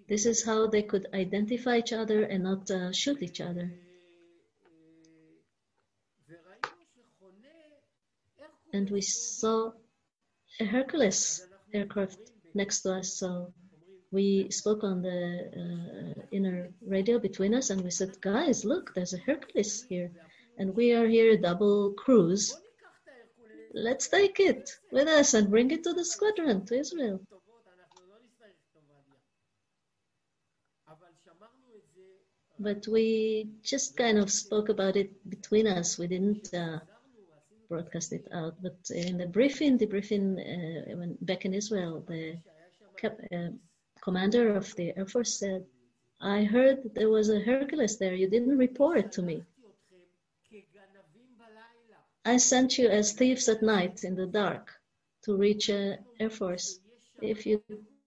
This is how they could identify each other and not shoot each other. And we saw a Hercules aircraft next to us, so we spoke on the inner radio between us, and we said, guys, look, there's a Hercules here, and we are here a double cruise. Let's take it with us and bring it to the squadron, to Israel. But we just kind of spoke about it between us. We didn't broadcast it out. But in the briefing when back in Israel, the commander of the Air Force said, I heard there was a Hercules there. You didn't report to me. I sent you as thieves at night in the dark to reach Air Force. If you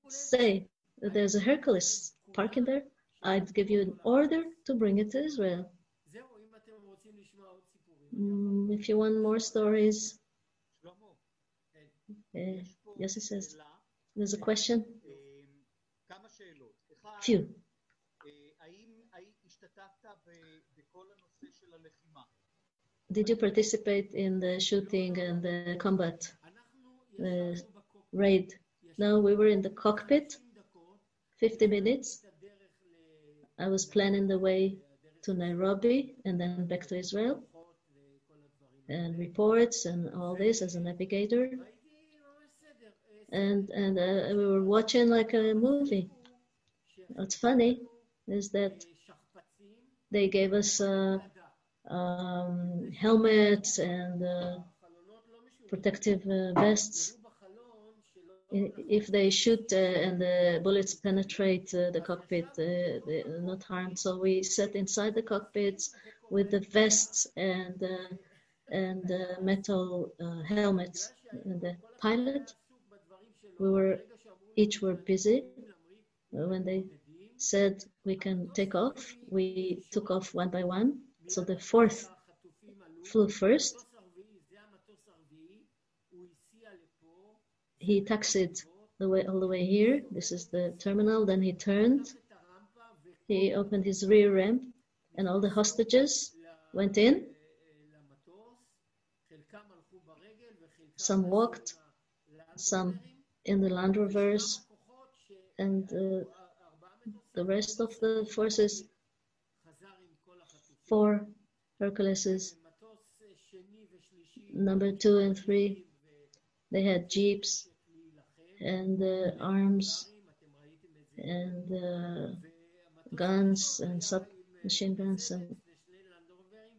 say that there's a Hercules parking there, I'd give you an order to bring it to Israel. If you want more stories, Yossi says, there's a question? Few. Did you participate in the shooting and the combat, the raid? No, we were in the cockpit, 50 minutes. I was planning the way to Nairobi and then back to Israel, and reports and all this as a navigator. And we were watching like a movie. What's funny is that they gave us helmets and protective vests. If they shoot and the bullets penetrate the cockpit, they're not harmed. So we sat inside the cockpits with the vests and metal helmets. And the pilot, each were busy. When they said we can take off, we took off one by one. So the fourth flew first. He taxied all the way here. This is the terminal. Then he turned. He opened his rear ramp, and all the hostages went in. Some walked, some in the Land Rovers, and the rest of the forces, 4 Herculeses, number 2 and 3. They had jeeps and arms and guns and submachine guns,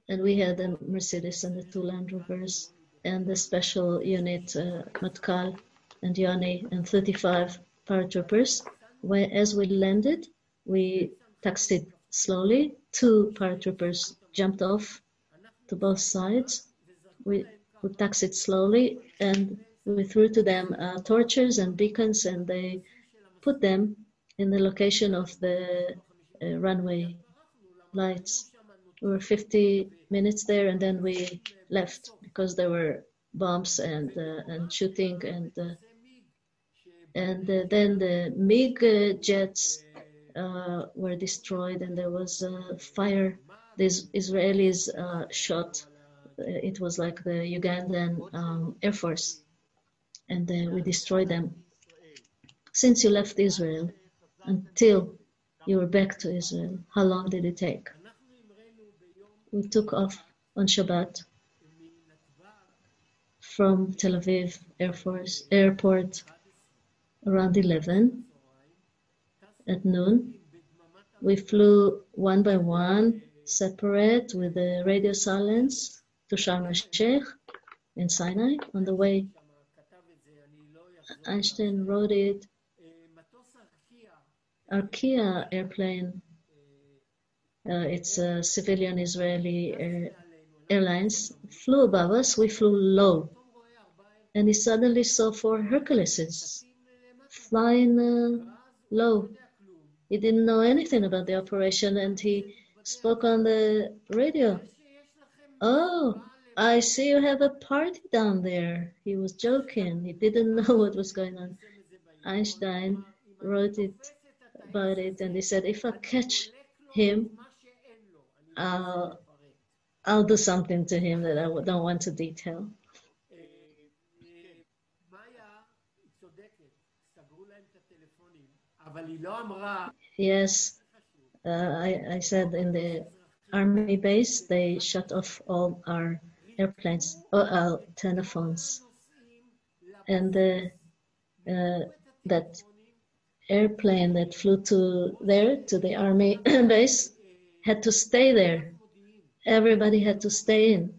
and we had the Mercedes and the 2 Land Rovers and the special unit Matkal and Yoni and 35 paratroopers. As we landed, we taxied slowly. 2 paratroopers jumped off to both sides. We taxied slowly and we threw to them torches and beacons, and they put them in the location of the runway lights. We were 50 minutes there, and then we left because there were bombs and shooting, and then the MiG jets were destroyed, and there was fire. These Israelis shot. It was like the Ugandan Air Force, and we destroyed them. Since you left Israel until you were back to Israel, how long did it take? We took off on Shabbat from Tel Aviv Airport around 11 at noon. We flew one by one, separate, with the radio silence, to Sharm el-Sheikh in Sinai. On the way, Einstein wrote it. Arkia airplane, it's a civilian Israeli airlines, flew above us. We flew low, and he suddenly saw 4 Herculeses flying low. He didn't know anything about the operation, and he spoke on the radio. "Oh, I see you have a party down there." He was joking. He didn't know what was going on. Einstein wrote about it, and he said, "If I catch him, I'll do something to him that I don't want to detail." Yes, I said in the army base, they shut off all our airplanes, our telephones. And that airplane that flew to the army base, had to stay there. Everybody had to stay in.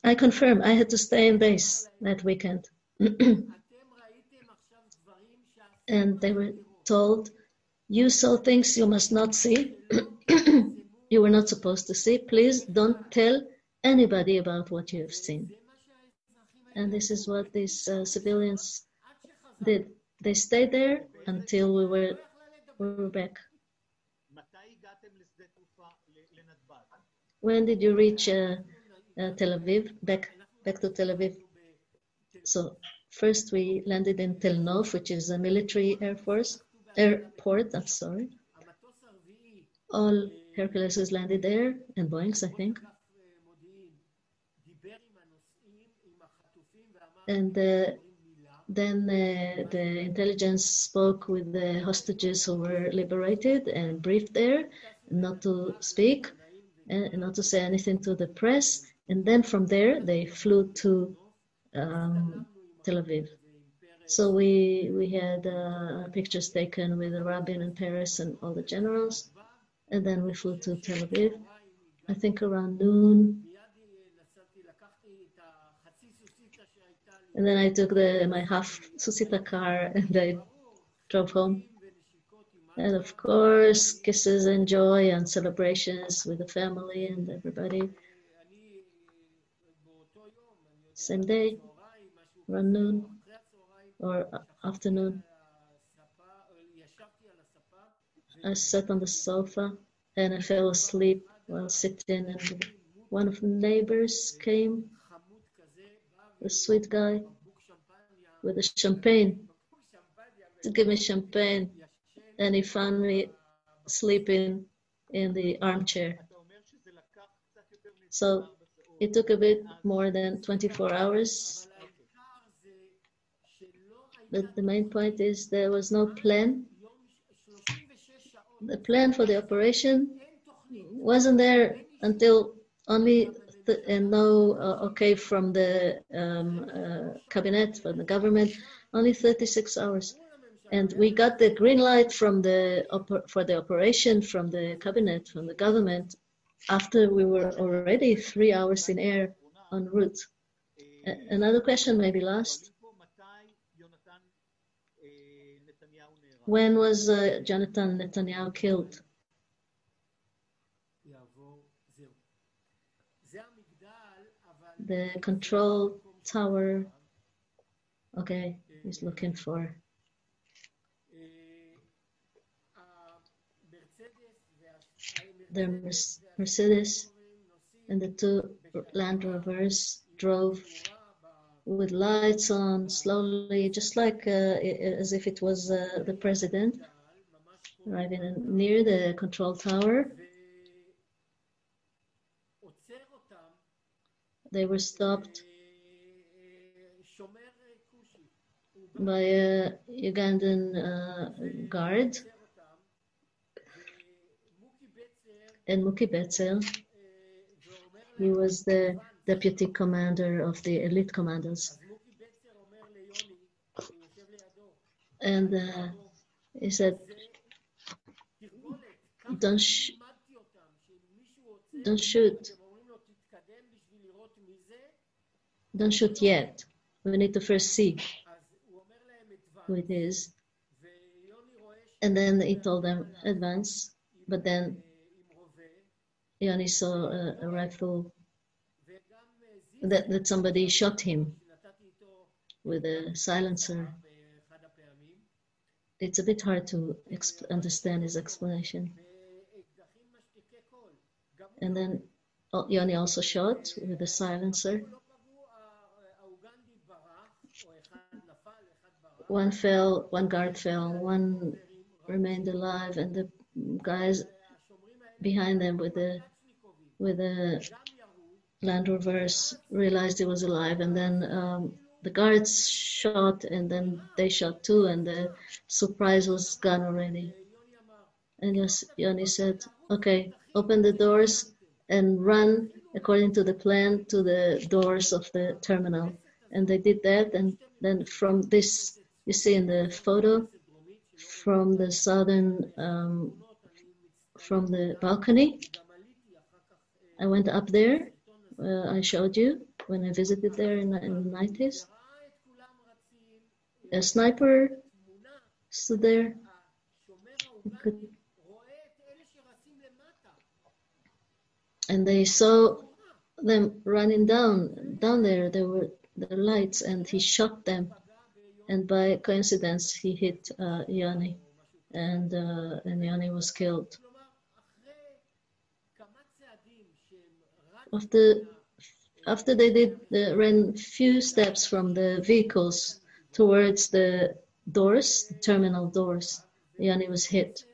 I confirm, I had to stay in base that weekend. And they were told, "You saw things you must not see. You were not supposed to see. Please don't tell anybody about what you have seen." And this is what these civilians did. They stayed there until we were back. When did you reach Tel Aviv? Back to Tel Aviv. So first we landed in Tel Nov, which is a military airport. I'm sorry. All Herculeses landed there, and Boeings, I think. And then the intelligence spoke with the hostages who were liberated and briefed there not to speak and not to say anything to the press. And then from there, they flew to Tel Aviv. So we had pictures taken with Rabin and Peres and all the generals. And then we flew to Tel Aviv, I think around noon. And then I took my half Susita car and I drove home. And of course, kisses and joy and celebrations with the family and everybody. Same day, around noon or afternoon. I sat on the sofa and I fell asleep while sitting, and one of the neighbors came, a sweet guy with a champagne, to give me champagne, and he found me sleeping in the armchair. So it took a bit more than 24 hours. But the main point is there was no plan. The plan for the operation wasn't there until only no okay from the cabinet, from the government, only 36 hours. And we got the green light from for the operation from the cabinet, from the government, after we were already 3 hours in air en route. Another question, maybe last. When was Jonathan Netanyahu killed? The control tower. Okay, he's looking for. The Mercedes and the two Land Rovers drove with lights on slowly, just like as if it was the president arriving near the control tower. They were stopped by a Ugandan guard, and Muki Betzel, he was the deputy commander of the elite commandos. And he said, don't shoot. Don't shoot yet. We need to first see who it is. And then he told them, advance. But then Yoni saw a rifle that somebody shot him with a silencer. It's a bit hard to understand his explanation. And then Yoni also shot with a silencer. One fell, one guard fell, one remained alive, and the guys behind them with the Land Rovers realized he was alive, and then the guards shot, and then they shot too, and the surprise was gone already. And Yoni said, okay, open the doors and run according to the plan to the doors of the terminal. And they did that, and then from this, you see in the photo, from the southern, from the balcony, I went up there. I showed you when I visited there in the 90s. A sniper stood there. And they saw them running down there. There were the lights, and he shot them. And by coincidence, he hit Yoni, and Yoni was killed. After they ran few steps from the vehicles towards the doors, the terminal doors, Yoni was hit.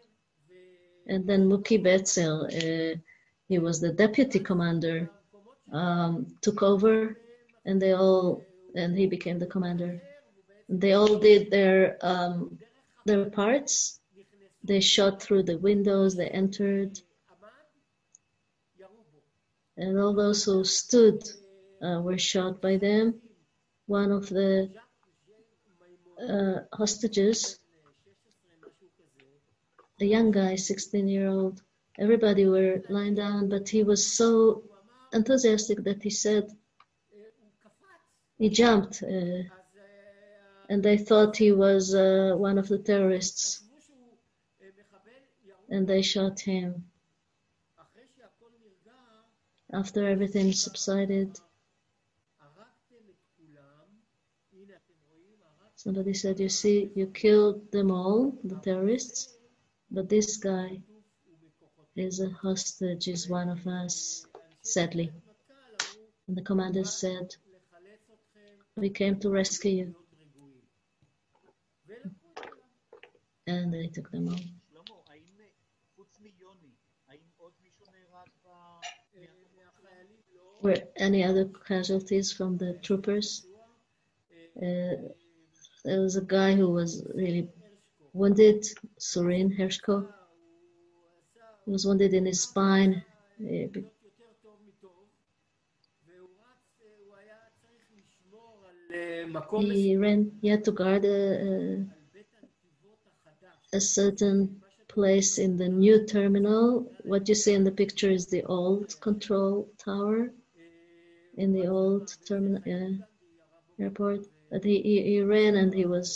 And then Muki Betzel, he was the deputy commander, took over, and he became the commander. They all did their parts. They shot through the windows, they entered. And all those who stood were shot by them. One of the hostages, a young guy, 16-year-old, everybody were lying down, but he was so enthusiastic that he said, he jumped, and they thought he was one of the terrorists, and they shot him. After everything subsided, somebody said, you see, you killed them all, the terrorists, but this guy is a hostage, is one of us, sadly. And the commander said, we came to rescue you. And they took them all. Were any other casualties from the troopers? There was a guy who was really wounded, Surin Hershko. He was wounded in his spine. He had to guard a certain place in the new terminal. What you see in the picture is the old control tower in the old terminal airport. But he ran and he was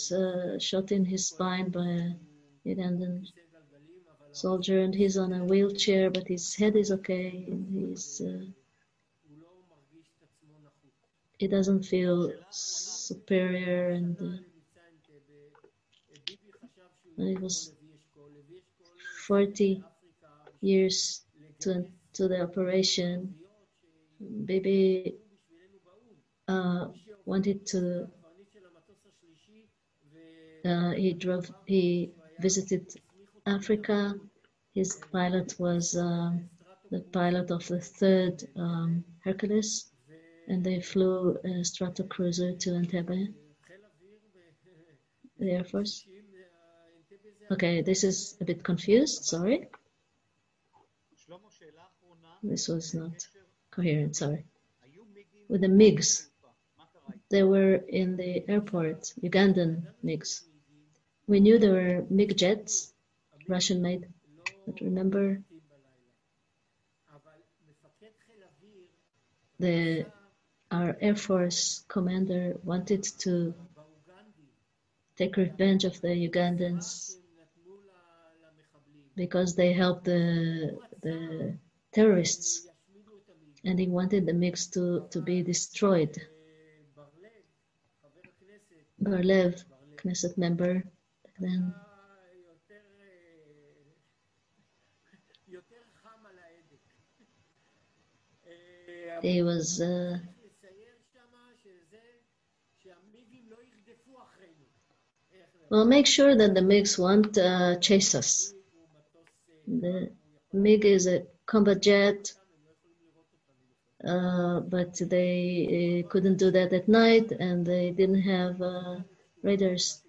shot in his spine by a Ugandan soldier, and he's on a wheelchair, but his head is okay. He doesn't feel superior, and it was 40 years to the operation. Bibi wanted to. He visited Africa. His pilot was the pilot of the third Hercules, and they flew a Stratocruiser to Entebbe, the Air Force. Okay, this is a bit confused, sorry. This was not coherent, sorry. With the MiGs, they were in the airport, Ugandan MiGs. We knew there were MiG jets, Russian-made, but remember, our Air Force commander wanted to take revenge of the Ugandans because they helped the terrorists, and he wanted the MiGs to be destroyed. Bar-Lev, Knesset member back then, he was well, make sure that the MiGs won't chase us. The MiG is a combat jet, but they couldn't do that at night, and they didn't have radars.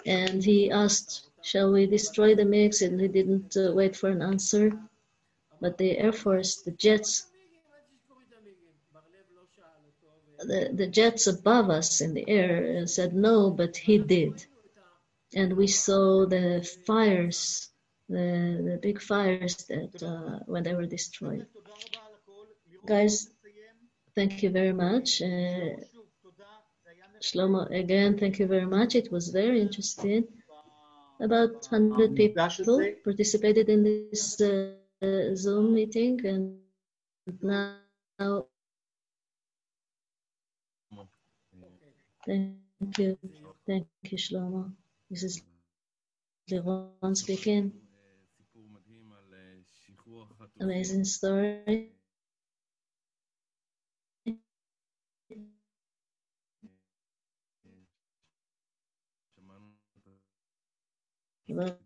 And he asked, shall we destroy the MiGs? And he didn't wait for an answer. But the Air Force, the jets, the jets above us in the air said no, but he did. And we saw the fires, the big fires that when they were destroyed. Guys, thank you very much. Shlomo, again, thank you very much. It was very interesting. About 100 people participated in this Zoom meeting, and now thank you, Shlomo. This is Liron speaking. Amazing story. About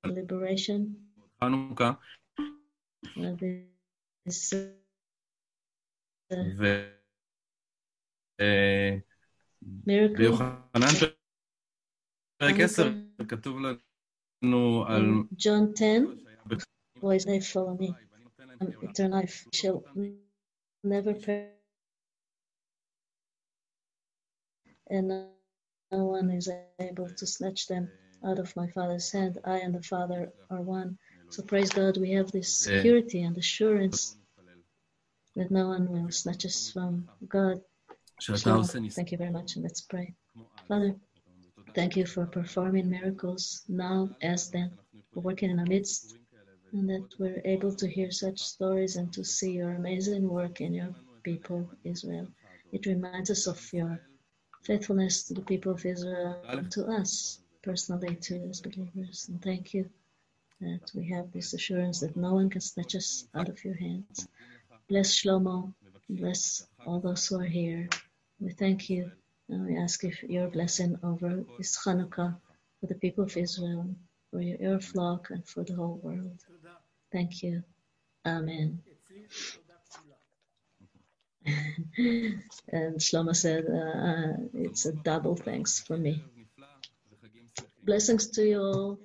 liberation. Hanukkah. ביוחנן פרק 10 כתוב לנו על John 10, boys they follow me, eternal life shall never perish, and no one is able to snatch them out of my Father's hand. I and the Father are one. So praise God, we have this security and assurance that no one will snatch us from God. So, thank you very much, and let's pray. Father, thank you for performing miracles now as then, for working in our midst, and that we're able to hear such stories and to see your amazing work in your people, Israel. It reminds us of your faithfulness to the people of Israel and to us personally too as believers. And thank you that we have this assurance that no one can snatch us out of your hands. Bless Shlomo, bless all those who are here. We thank you, and we ask your blessing over this Hanukkah for the people of Israel, for your flock, and for the whole world. Thank you. Amen. And Shlomo said, it's a double thanks for me. Blessings to you all.